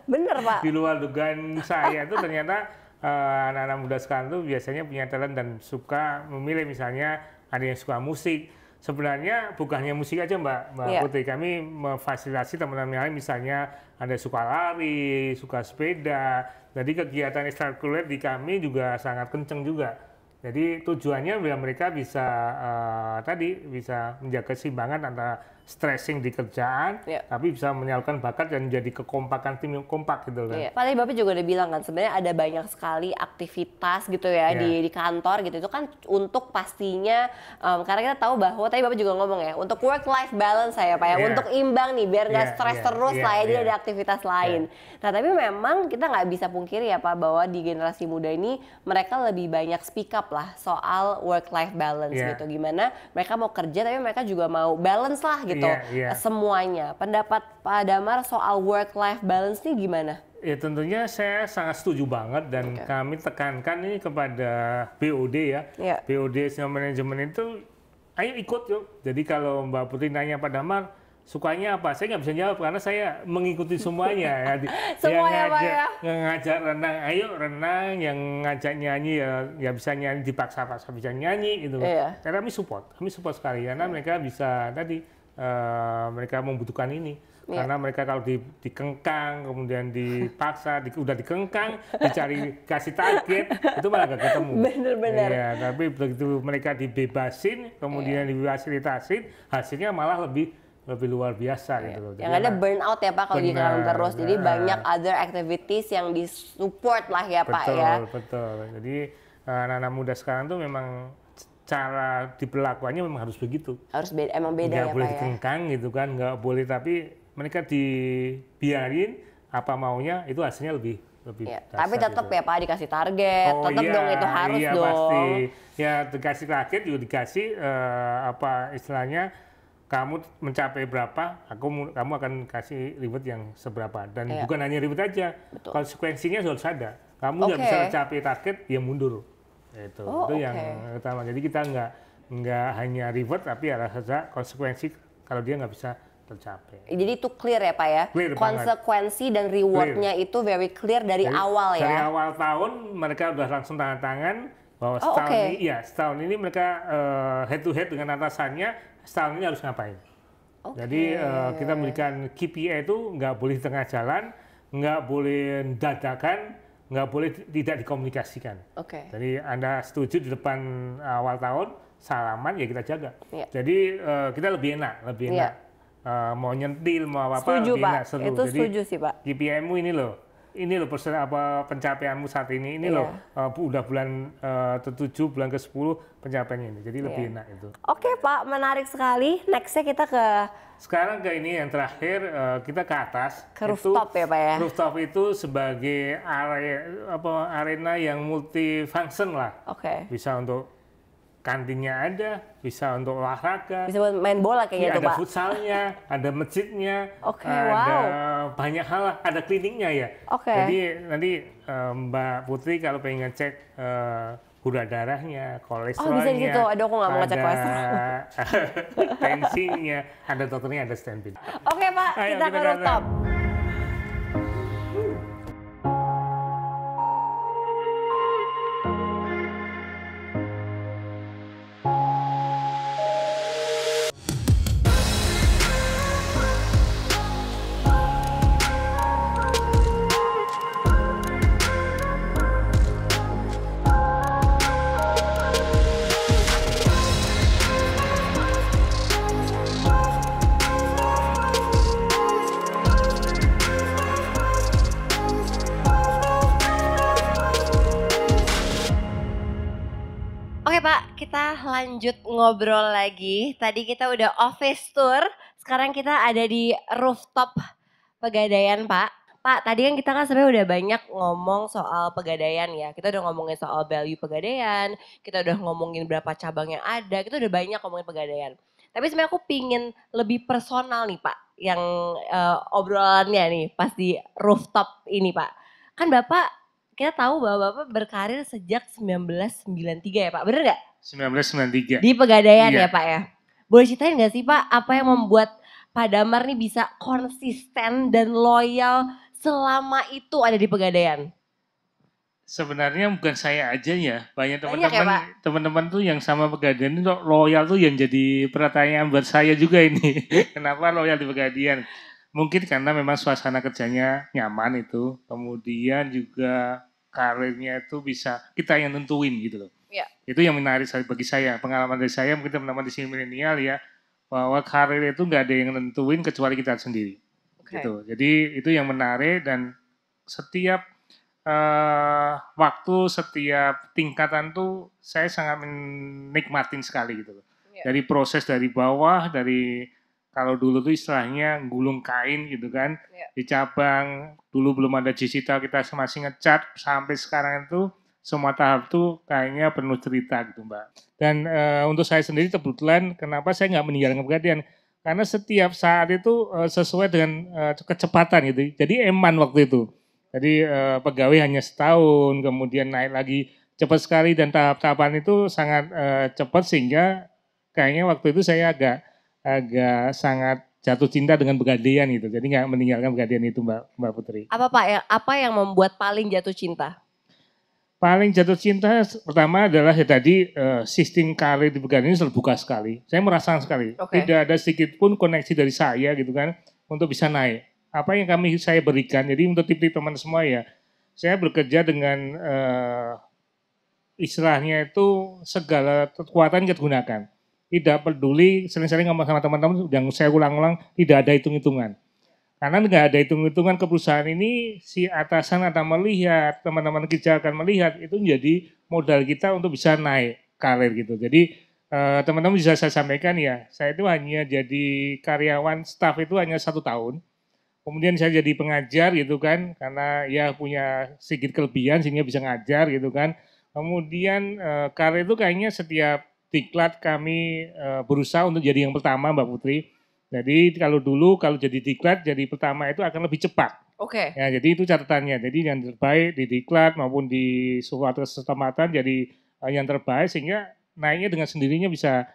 B: Bener Pak.
A: Di luar dugaan saya itu ternyata anak-anak muda sekarang tuh biasanya punya talent dan suka memilih, misalnya ada yang suka musik. Sebenarnya bukannya musik aja Mbak Putri, kami memfasilitasi teman-teman lain, misalnya ada suka lari, suka sepeda. Jadi kegiatan ekstrakurikuler di kami juga sangat kenceng juga. Jadi tujuannya biar mereka bisa bisa menjaga keseimbangan antara stressing di kerjaan, tapi bisa menyalurkan bakat dan menjadi kekompakan tim yang kompak gitu kan.
B: Iya. Padahal Bapak juga udah bilang kan sebenarnya ada banyak sekali aktivitas gitu ya di kantor gitu, itu kan untuk pastinya karena kita tahu bahwa tadi Bapak juga ngomong ya untuk work life balance saya Pak ya, untuk imbang nih biar nggak stres terus lah ya, jadi ada aktivitas lain. Nah tapi memang kita nggak bisa pungkiri ya Pak bahwa di generasi muda ini mereka lebih banyak speak up lah soal work life balance gitu, gimana mereka mau kerja tapi mereka juga mau balance lah gitu. Semuanya. Pendapat Pak Damar soal work-life balance ini gimana?
A: Ya tentunya saya sangat setuju banget dan kami tekankan ini kepada BOD ya. BOD senior manajemen itu, ayo ikut yuk. Jadi kalau Mbak Putri nanya Pak Damar, sukanya apa? Saya nggak bisa jawab karena saya mengikuti semuanya.
B: Semuanya Pak ya?
A: Yang ngajak renang, ayo renang. Yang ngajak nyanyi ya bisa nyanyi, dipaksa-paksa bisa nyanyi gitu. Karena kami support sekali karena mereka bisa mereka membutuhkan ini. Karena mereka kalau dikengkang, kemudian dipaksa, udah dikengkang, kasih target, itu malah gak ketemu.
B: Bener-bener.
A: Ya, tapi begitu mereka dibebasin, kemudian difasilitasin, hasilnya malah lebih luar biasa gitu loh.
B: Yang ada burnout ya Pak kalau dikengkang terus. Jadi banyak other activities yang disupport lah ya Pak ya.
A: Betul. Jadi anak-anak muda sekarang tuh memang cara diperlakuannya memang harus begitu.
B: Emang beda ya Pak ya?
A: Nggak boleh dikengkang gitu kan, nggak boleh, tapi mereka dibiarin apa maunya, itu hasilnya lebih dasar.
B: Tapi tetap gitu ya Pak dikasih target, tetap dong itu harus dong.
A: Pasti. Ya dikasih target juga dikasih istilahnya, kamu mencapai berapa, kamu akan kasih reward yang seberapa. Dan bukan hanya reward aja, konsekuensinya harus ada. Kamu nggak bisa mencapai target, ya mundur. Itu yang utama. Jadi kita nggak hanya reward, tapi ada konsekuensi kalau dia nggak bisa tercapai.
B: Jadi itu clear ya Pak ya?
A: Clear
B: konsekuensi dan rewardnya itu very clear dari awal ya?
A: Dari awal tahun mereka udah langsung tanda tangan bahwa setahun ini mereka head to head dengan atasannya, setahun ini harus ngapain. Jadi kita memberikan KPI itu nggak boleh di tengah jalan, nggak boleh dadakan, nggak boleh tidak dikomunikasikan. Jadi Anda setuju di depan awal tahun, salaman ya kita jaga. Jadi kita lebih enak. Mau nyentil, mau apa,
B: setuju,
A: lebih
B: Pak.
A: enak, seru.
B: Itu
A: jadi,
B: setuju sih Pak.
A: KPI-mu ini loh pencapaianmu saat ini loh, udah bulan ke-7, bulan ke-10 pencapaiannya ini. Jadi lebih enak itu.
B: Oke Pak, menarik sekali. Nextnya kita
A: sekarang ke ini yang terakhir, kita ke atas.
B: Ke rooftop ya Pak ya?
A: Rooftop itu sebagai arena yang multifunction lah. Bisa untuk kantinnya ada, bisa untuk olahraga.
B: Bisa buat main bola kayaknya tuh Pak.
A: Ada futsalnya, ada masjidnya,
B: wow.
A: Banyak hal lah, ada cleaningnya ya. Jadi nanti Mbak Putri kalau pengen ngecek gula darahnya,
B: Oh bisa
A: kolesterolnya,
B: gitu, aduh aku nggak mau ngecek kolesterol.
A: tensinya, ada dokternya, ada stand-in.
B: Oke Pak,
A: Ayo,
B: kita ke
A: kita
B: rooftop. Oke Pak, kita lanjut ngobrol lagi. Tadi kita udah office tour, sekarang kita ada di rooftop Pegadaian Pak. Pak, tadi kan kita kan sebenarnya udah banyak ngomong soal Pegadaian ya. Kita udah ngomongin soal value Pegadaian, kita udah ngomongin berapa cabang yang ada, kita udah banyak ngomongin Pegadaian. Tapi sebenarnya aku pingin lebih personal nih Pak, yang obrolannya nih pas di rooftop ini Pak. Kan Bapak, kita tahu bahwa Bapak berkarir sejak 1993 ya Pak, bener nggak?
A: 1993.
B: Di Pegadaian
A: Iya.
B: ya Pak ya. Boleh ceritain nggak sih Pak, apa yang membuat Pak Damar nih bisa konsisten dan loyal selama itu ada di Pegadaian?
A: Sebenarnya bukan saya aja ya, banyak
B: Banyak ya, Pak?
A: teman-teman tuh yang sama Pegadaian itu loyal tuh yang jadi pertanyaan buat saya juga ini. Kenapa loyal di Pegadaian? Mungkin karena memang suasana kerjanya nyaman itu, kemudian juga karirnya itu bisa kita yang nentuin gitu loh.
B: Iya.
A: Itu yang menarik bagi saya, pengalaman dari saya mungkin teman-teman di sini milenial ya, bahwa karir itu nggak ada yang nentuin kecuali kita sendiri.
B: Oke.
A: Gitu. Jadi itu yang menarik dan setiap waktu, setiap tingkatan tuh saya sangat menikmatin sekali gitu loh.
B: Iya.
A: Dari proses dari bawah, dari kalau dulu tuh istilahnya gulung kain gitu kan,
B: Iya.
A: di cabang, dulu belum ada digital kita masih ngecat, sampai sekarang itu semua tahap tuh kayaknya penuh cerita gitu Mbak. Dan untuk saya sendiri kebetulan kenapa saya nggak meninggalkan Pegadaian, karena setiap saat itu sesuai dengan kecepatan gitu. Jadi eman waktu itu. Jadi pegawai hanya setahun, kemudian naik lagi cepat sekali dan tahap-tahapan itu sangat cepat sehingga kayaknya waktu itu saya agak sangat jatuh cinta dengan Pegadaian gitu. Jadi nggak meninggalkan Pegadaian itu Mbak Putri.
B: Apa Pak, apa yang membuat paling jatuh cinta?
A: Paling jatuh cinta pertama adalah ya tadi sistem karir di Pegadaian ini terbuka sekali. Saya merasakan sekali.
B: Oke.
A: Tidak ada sedikit pun koneksi dari saya gitu kan untuk bisa naik. Apa yang saya berikan, jadi untuk tip-tip teman semua ya, saya bekerja dengan istilahnya itu segala kekuatan kita gunakan. Tidak peduli, sering-sering ngomong sama teman-teman yang saya ulang-ulang, tidak ada hitung-hitungan. Karena nggak ada hitung-hitungan ke perusahaan ini, si atasan akan melihat, teman-teman kerja akan melihat, itu menjadi modal kita untuk bisa naik karir gitu. Jadi teman-teman bisa saya sampaikan ya, saya itu hanya jadi karyawan, staff itu hanya 1 tahun. Kemudian saya jadi pengajar gitu kan, karena ya punya sedikit kelebihan sehingga bisa ngajar gitu kan. Kemudian karir itu kayaknya setiap diklat kami berusaha untuk jadi yang pertama Mbak Putri. Jadi kalau jadi diklat jadi pertama itu akan lebih cepat.
B: Oke.
A: Ya, jadi itu catatannya. Jadi yang terbaik di diklat maupun di suatu kesempatan jadi yang terbaik sehingga naiknya dengan sendirinya bisa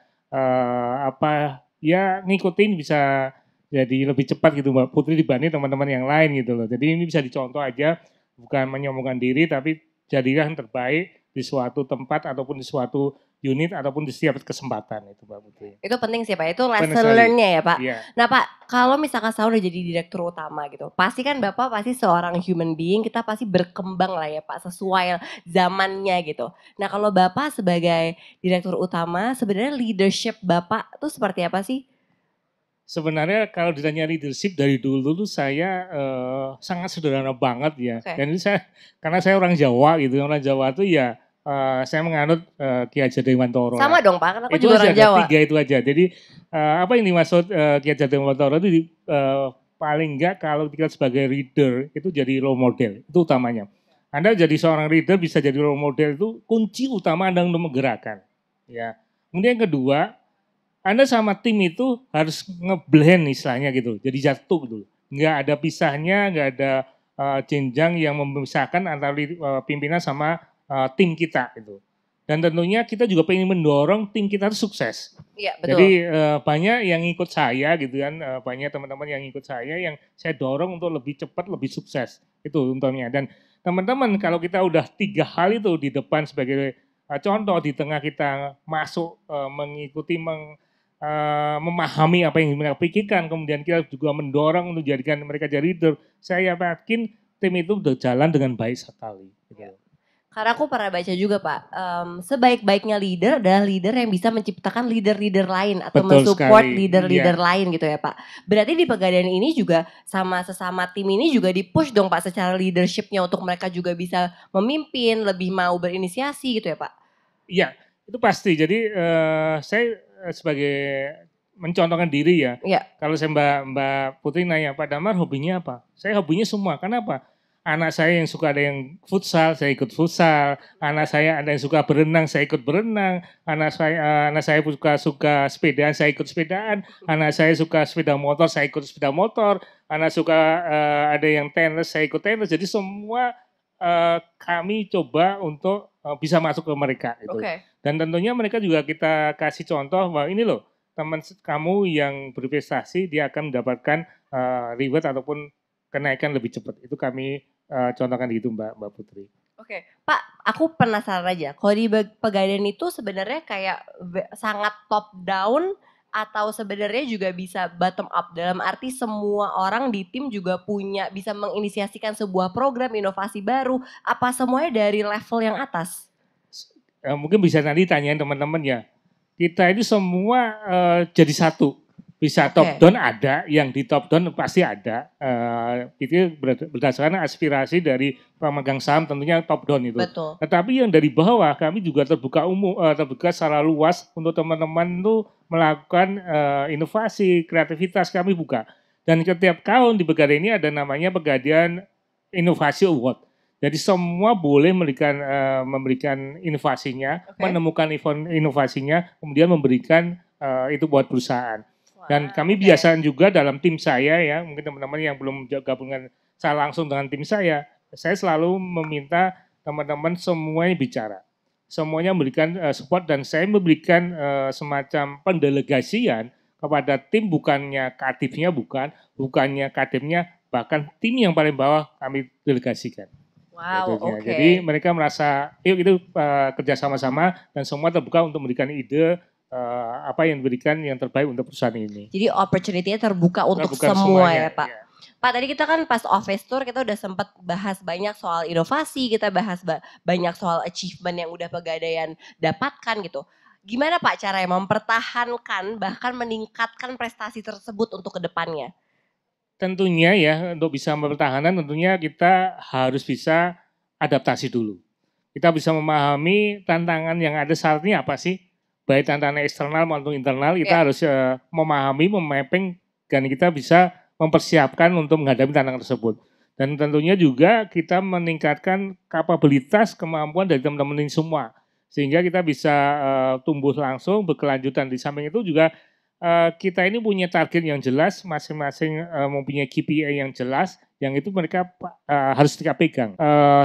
A: ngikutin bisa jadi lebih cepat gitu Mbak Putri dibanding teman-teman yang lain gitu loh. Jadi ini bisa dicontoh aja, bukan menyombongkan diri tapi jadilah yang terbaik di suatu tempat ataupun di suatu unit ataupun di setiap kesempatan itu Mbak Putri.
B: Itu penting sih Pak, itu
A: Penting
B: lesson
A: sekali.
B: learn-nya ya Pak.
A: Iya.
B: Nah Pak, kalau misalkan saya udah jadi direktur utama gitu, pasti kan Bapak pasti seorang human being, kita pasti berkembang lah ya Pak, sesuai zamannya gitu. Nah kalau Bapak sebagai direktur utama, sebenarnya leadership Bapak tuh seperti apa sih?
A: Sebenarnya kalau ditanya leadership dari dulu tuh saya sangat sederhana banget ya.
B: Oke.
A: Dan ini karena saya orang Jawa gitu, orang Jawa tuh ya saya menganut Ki Hajar Dewantara.
B: Sama dong Pak, kan aku
A: Itu
B: juga
A: aja,
B: orang Jawa.
A: 3 itu aja. Jadi apa yang dimaksud Ki Hajar Dewantara itu paling enggak kalau kita sebagai leader itu jadi role model, itu utamanya. Anda jadi seorang leader bisa jadi role model itu kunci utama Anda untuk menggerakkan. Ya. Kemudian yang kedua, Anda sama tim itu harus ngeblend istilahnya gitu, jadi jatuh gitu. Nggak ada pisahnya, nggak ada jenjang yang memisahkan antara pimpinan sama tim kita gitu. Dan tentunya kita juga pengen mendorong tim kita itu sukses.
B: Iya, betul.
A: Jadi banyak yang ikut saya gitu kan, banyak teman-teman yang ikut saya yang saya dorong untuk lebih cepat, lebih sukses. Itu untungnya. Dan teman-teman kalau kita udah 3 hal itu di depan sebagai contoh, di tengah kita masuk mengikuti, memahami apa yang mereka pikirkan, kemudian kita juga mendorong untuk jadikan mereka jadi leader. Saya yakin tim itu udah jalan dengan baik sekali. Gitu.
B: Karena aku pernah baca juga Pak, sebaik-baiknya leader adalah leader yang bisa menciptakan leader-leader lain atau mensupport leader-leader lain gitu ya Pak. Berarti di Pegadaian ini juga sama sesama tim ini juga di-push dong Pak secara leadershipnya untuk mereka juga bisa memimpin, lebih mau berinisiasi gitu ya Pak?
A: Iya, itu pasti. Jadi saya sebagai mencontohkan diri ya.
B: Iya.
A: Kalau saya Mbak Putri nanya, Pak Damar hobinya apa? Saya hobinya semua. Kenapa? Anak saya yang suka ada yang futsal, saya ikut futsal. Anak saya ada yang suka berenang, saya ikut berenang. Anak saya suka sepedaan, saya ikut sepedaan. Anak saya suka sepeda motor, saya ikut sepeda motor. Anak suka ada yang tenis, saya ikut tenis. Jadi semua kami coba untuk bisa masuk ke mereka. Gitu.
B: Okay.
A: Dan tentunya mereka juga kita kasih contoh bahwa ini loh, teman kamu yang berprestasi dia akan mendapatkan reward ataupun kenaikan lebih cepat. Itu kami contohkan gitu Mbak Putri.
B: Oke, Pak, aku penasaran aja. Kalau di Pegadaian itu sebenarnya kayak sangat top down atau sebenarnya juga bisa bottom up, dalam arti semua orang di tim juga bisa menginisiasikan sebuah program inovasi baru, apa semuanya dari level yang atas?
A: Mungkin bisa nanti tanyain teman-teman ya. Kita ini semua jadi satu. Bisa top down ada, yang di top down pasti ada. Itu berdasarkan aspirasi dari pemegang saham tentunya top down itu.
B: Betul.
A: Tetapi yang dari bawah kami juga terbuka secara luas untuk teman-teman itu melakukan inovasi, kreativitas kami buka. Dan setiap tahun di Pegadaian ini ada namanya Pegadaian Inovasi Award. Jadi semua boleh memberikan inovasinya, menemukan inovasinya, kemudian memberikan itu buat perusahaan. Dan kami biasaan juga dalam tim saya ya, mungkin teman-teman yang belum gabungan saya langsung dengan tim saya selalu meminta teman-teman semuanya bicara. Semuanya memberikan support dan saya memberikan semacam pendelegasian kepada tim, bukannya kadifnya bukannya kadimnya, bahkan tim yang paling bawah kami delegasikan.
B: Wow, oke.
A: Jadi mereka merasa, yuk itu kerja sama-sama dan semua terbuka untuk memberikan ide apa yang diberikan yang terbaik untuk perusahaan ini.
B: Jadi opportunity-nya terbuka untuk semua ya Pak. Ya. Pak, tadi kita kan pas office tour kita udah sempat bahas banyak soal inovasi, kita bahas banyak soal achievement yang udah Pegadaian dapatkan gitu. Gimana Pak caranya mempertahankan bahkan meningkatkan prestasi tersebut untuk kedepannya?
A: Tentunya ya untuk bisa mempertahankan tentunya kita harus bisa adaptasi dulu. Kita bisa memahami tantangan yang ada saat ini apa sih? Baik tantangan eksternal maupun internal, kita harus memahami, memapping, dan kita bisa mempersiapkan untuk menghadapi tantangan tersebut. Dan tentunya juga kita meningkatkan kapabilitas, kemampuan dari teman-teman ini semua. Sehingga kita bisa tumbuh langsung, berkelanjutan. Di samping itu juga kita ini punya target yang jelas, masing-masing mempunyai KPI yang jelas, yang itu mereka harus kita pegang.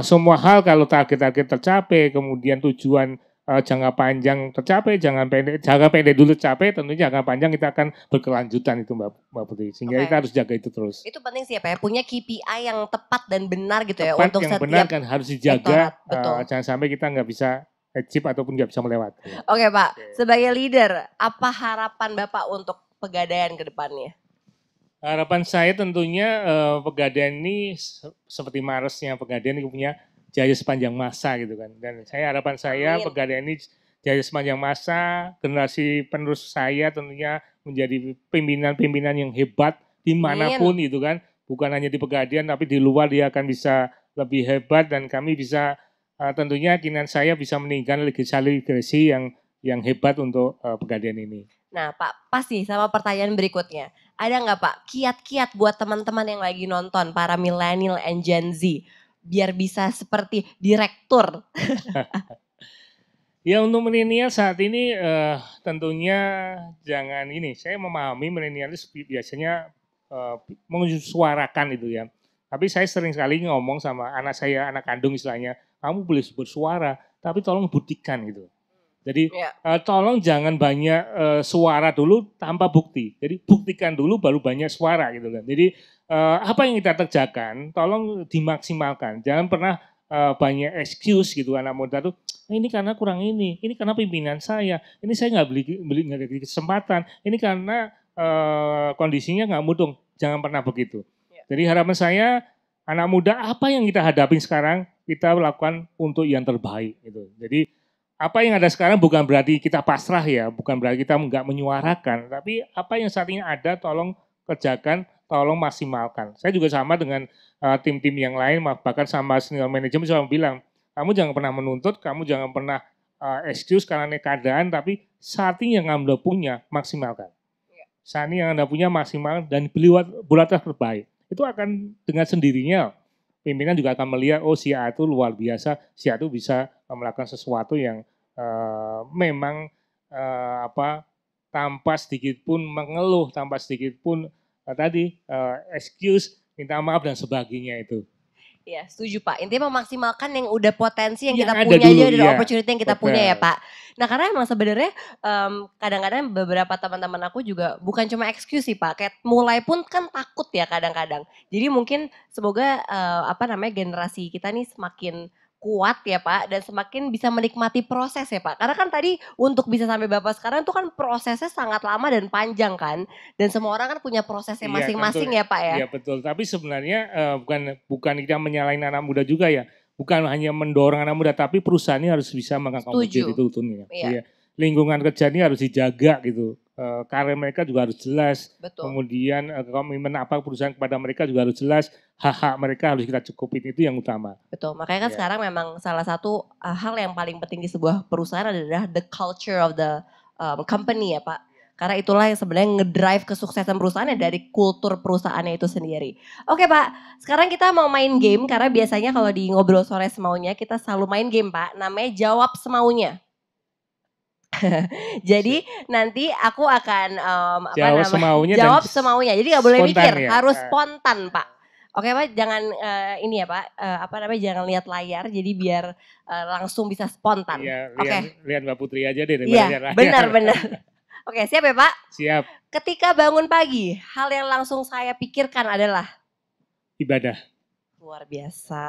A: Semua hal kalau target-target tercapai, kemudian tujuan jangka panjang tercapai, jangka pendek dulu tercapai, tentunya jangka panjang kita akan berkelanjutan itu Mbak Putri. Sehingga kita harus jaga itu terus. Itu
B: penting sih ya Pak ya, punya KPI yang tepat dan benar gitu
A: tepat
B: ya untuk
A: yang
B: setiap
A: benar kan harus dijaga.
B: Betul.
A: Jangan sampai kita nggak bisa achieve ataupun nggak bisa melewati.
B: Oke Pak, sebagai leader, apa harapan Bapak untuk Pegadaian ke depannya?
A: Harapan saya tentunya Pegadaian ini seperti Maresnya Pegadaian ini punya jaya sepanjang masa gitu kan. Dan harapan saya Pegadaian ini jaya sepanjang masa, generasi penerus saya tentunya menjadi pimpinan-pimpinan yang hebat dimanapun itu kan. Bukan hanya di Pegadaian tapi di luar dia akan bisa lebih hebat dan kami bisa tentunya keinginan saya bisa meninggalkan legasi yang hebat untuk Pegadaian ini.
B: Nah Pak, pasti sama pertanyaan berikutnya. Ada nggak Pak kiat-kiat buat teman-teman yang lagi nonton, para millennial and Gen Z, biar bisa seperti direktur?
A: Ya untuk milenial saat ini tentunya jangan ini. Saya memahami milenial biasanya mensuarakan itu ya. Tapi saya sering sekali ngomong sama anak saya, anak kandung istilahnya, kamu boleh bersuara, tapi tolong buktikan gitu. Jadi tolong jangan banyak suara dulu tanpa bukti. Jadi buktikan dulu baru banyak suara gitu kan. Jadi apa yang kita kerjakan tolong dimaksimalkan. Jangan pernah banyak excuse gitu anak muda tuh. Ini karena kurang ini karena pimpinan saya, ini saya nggak nggak diberi kesempatan, ini karena kondisinya nggak mudeng. Jangan pernah begitu. Jadi harapan saya anak muda apa yang kita hadapi sekarang kita lakukan untuk yang terbaik gitu. Jadi apa yang ada sekarang bukan berarti kita pasrah ya, bukan berarti kita nggak menyuarakan, tapi apa yang saat ini ada tolong kerjakan, tolong maksimalkan. Saya juga sama dengan tim-tim yang lain, bahkan sama senior manajemen saya bilang, kamu jangan pernah menuntut, kamu jangan pernah excuse karena keadaan, tapi saat ini yang Anda punya maksimalkan. Saat ini yang Anda punya maksimal dan buatlah terbaik. Itu akan dengan sendirinya pimpinan juga akan melihat oh si A itu luar biasa, si A itu bisa melakukan sesuatu yang memang tanpa sedikit pun mengeluh, tanpa sedikit pun excuse, minta maaf dan sebagainya itu.
B: Iya, setuju Pak. Intinya memaksimalkan yang udah potensi yang kita punya aja dari opportunity yang kita punya ya Pak. Nah karena emang sebenarnya kadang-kadang beberapa teman-teman aku juga bukan cuma excuse sih Pak. Kayak mulai pun kan takut ya kadang-kadang. Jadi mungkin semoga generasi kita nih semakin kuat ya Pak dan semakin bisa menikmati proses ya Pak. Karena kan tadi untuk bisa sampai Bapak sekarang itu kan prosesnya sangat lama dan panjang kan. Dan semua orang kan punya prosesnya masing-masing ya Pak ya.
A: Iya betul, tapi sebenarnya bukan kita menyalahin anak muda juga ya. Bukan hanya mendorong anak muda tapi perusahaan ini harus bisa mengakomodir itu tentunya. Iya. Lingkungan kerja ini harus dijaga gitu. Karir mereka juga harus jelas.
B: Betul.
A: Kemudian komitmen apa perusahaan kepada mereka juga harus jelas. Hak-hak mereka harus kita cukupin, itu yang utama.
B: Betul, makanya kan sekarang memang salah satu hal yang paling penting di sebuah perusahaan adalah the culture of the company ya Pak. Karena itulah yang sebenarnya ngedrive kesuksesan perusahaannya dari kultur perusahaannya itu sendiri. Oke Pak, sekarang kita mau main game karena biasanya kalau di Ngobrol Sore Semaunya kita selalu main game Pak, namanya Jawab Semaunya. Jadi nanti aku akan jawab semaunya. Jadi nggak boleh mikir, harus spontan Pak. Oke Pak, jangan ini ya Pak, jangan lihat layar. Jadi biar langsung bisa spontan.
A: Iya, lihat Mbak Putri aja deh.
B: Iya, benar. Oke, siap ya Pak?
A: Siap.
B: Ketika bangun pagi, hal yang langsung saya pikirkan adalah
A: ibadah.
B: Luar biasa.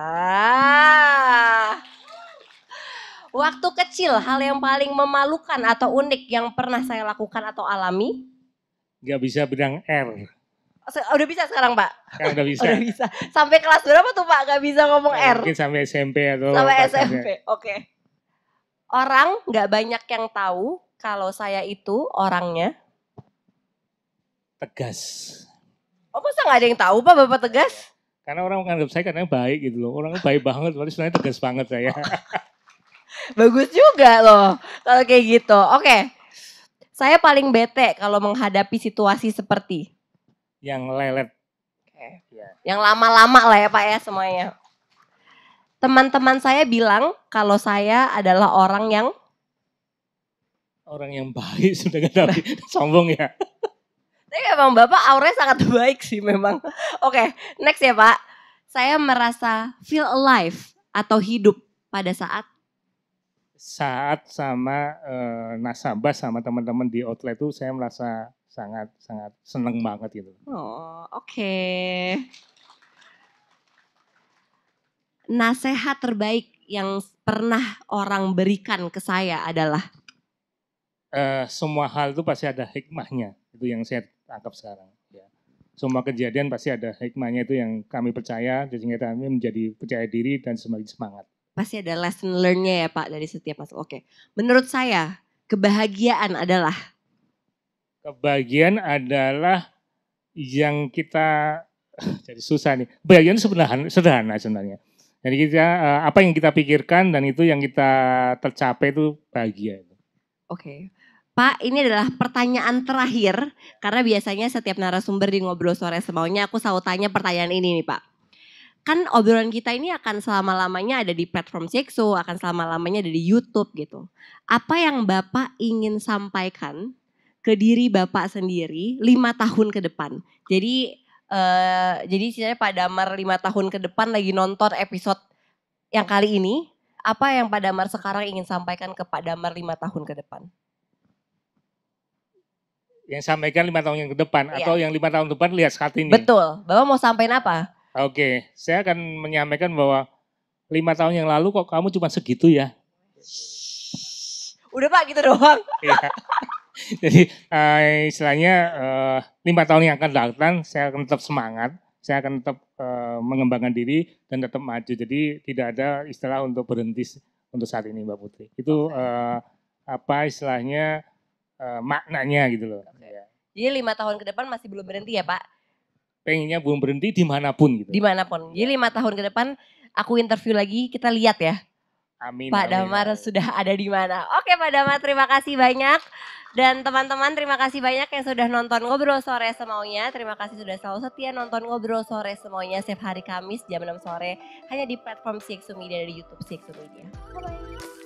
B: Waktu kecil, hal yang paling memalukan atau unik yang pernah saya lakukan atau alami?
A: Gak bisa bilang R.
B: Udah bisa sekarang Pak?
A: Sekarang udah bisa.
B: Udah bisa. Sampai kelas berapa tuh Pak gak bisa ngomong R?
A: Mungkin sampai SMP atau
B: sampai SMP, oke. Orang gak banyak yang tahu kalau saya itu orangnya
A: tegas.
B: Oh masa gak ada yang tahu Pak Bapak tegas?
A: Karena orang menganggap saya katanya baik gitu loh. Orangnya baik banget, tapi sebenarnya tegas banget saya.
B: Bagus juga loh kalau kayak gitu. Oke. Saya paling bete kalau menghadapi situasi seperti
A: yang lelet.
B: Oke. Yang lama-lama lah ya Pak ya semuanya. Teman-teman saya bilang kalau saya adalah orang yang
A: baik sudah gak tahu. Sombong ya.
B: Tapi memang Bapak auranya sangat baik sih memang. Oke, next ya Pak. Saya merasa feel alive atau hidup pada saat
A: sama nasabah sama teman-teman di outlet itu saya merasa sangat seneng banget gitu.
B: Oh, oke. Nasehat terbaik yang pernah orang berikan ke saya adalah
A: semua hal itu pasti ada hikmahnya. Itu yang saya tangkap sekarang. Ya. Semua kejadian pasti ada hikmahnya, itu yang kami percaya. Jadi kami menjadi percaya diri dan semakin semangat.
B: Pasti ada lesson learn-nya ya Pak dari setiap masalah. Oke. Menurut saya kebahagiaan adalah
A: yang kita jadi susah nih. Kebahagiaan sederhana sebenarnya. Jadi kita apa yang kita pikirkan dan itu yang kita tercapai itu bahagia.
B: Oke. Pak, ini adalah pertanyaan terakhir karena biasanya setiap narasumber di Ngobrol Sore Semaunya aku selalu tanya pertanyaan ini nih Pak. Kan obrolan kita ini akan selama-lamanya ada di platform Sexo, akan selama-lamanya ada di YouTube gitu. Apa yang Bapak ingin sampaikan ke diri Bapak sendiri 5 tahun ke depan? Jadi saya Pak Damar 5 tahun ke depan lagi nonton episode yang kali ini. Apa yang Pak Damar sekarang ingin sampaikan ke Pak Damar 5 tahun ke depan?
A: Yang sampaikan 5 tahun yang ke depan
B: Iya.
A: atau yang 5 tahun ke depan lihat saat ini?
B: Betul, Bapak mau sampaikan apa?
A: Oke, saya akan menyampaikan bahwa 5 tahun yang lalu kok kamu cuma segitu ya.
B: Udah Pak gitu doang.
A: Iya. Jadi istilahnya 5 tahun yang akan datang saya akan tetap semangat, saya akan tetap mengembangkan diri dan tetap maju. Jadi tidak ada istilah untuk berhenti untuk saat ini Mbak Putri. Itu apa istilahnya maknanya gitu loh. Ya.
B: Jadi 5 tahun ke depan masih belum berhenti ya Pak?
A: Pengennya belum berhenti dimanapun gitu.
B: Dimanapun. Jadi 5 tahun ke depan aku interview lagi, kita lihat ya.
A: Amin.
B: Pak Damar sudah ada di mana. Oke Pak Damar, terima kasih banyak. Dan teman-teman terima kasih banyak yang sudah nonton Ngobrol Sore Semaunya. Terima kasih sudah selalu setia nonton Ngobrol Sore Semaunya setiap hari Kamis jam 6 sore. Hanya di platform CXO Media dan di YouTube CXO Media. Bye-bye.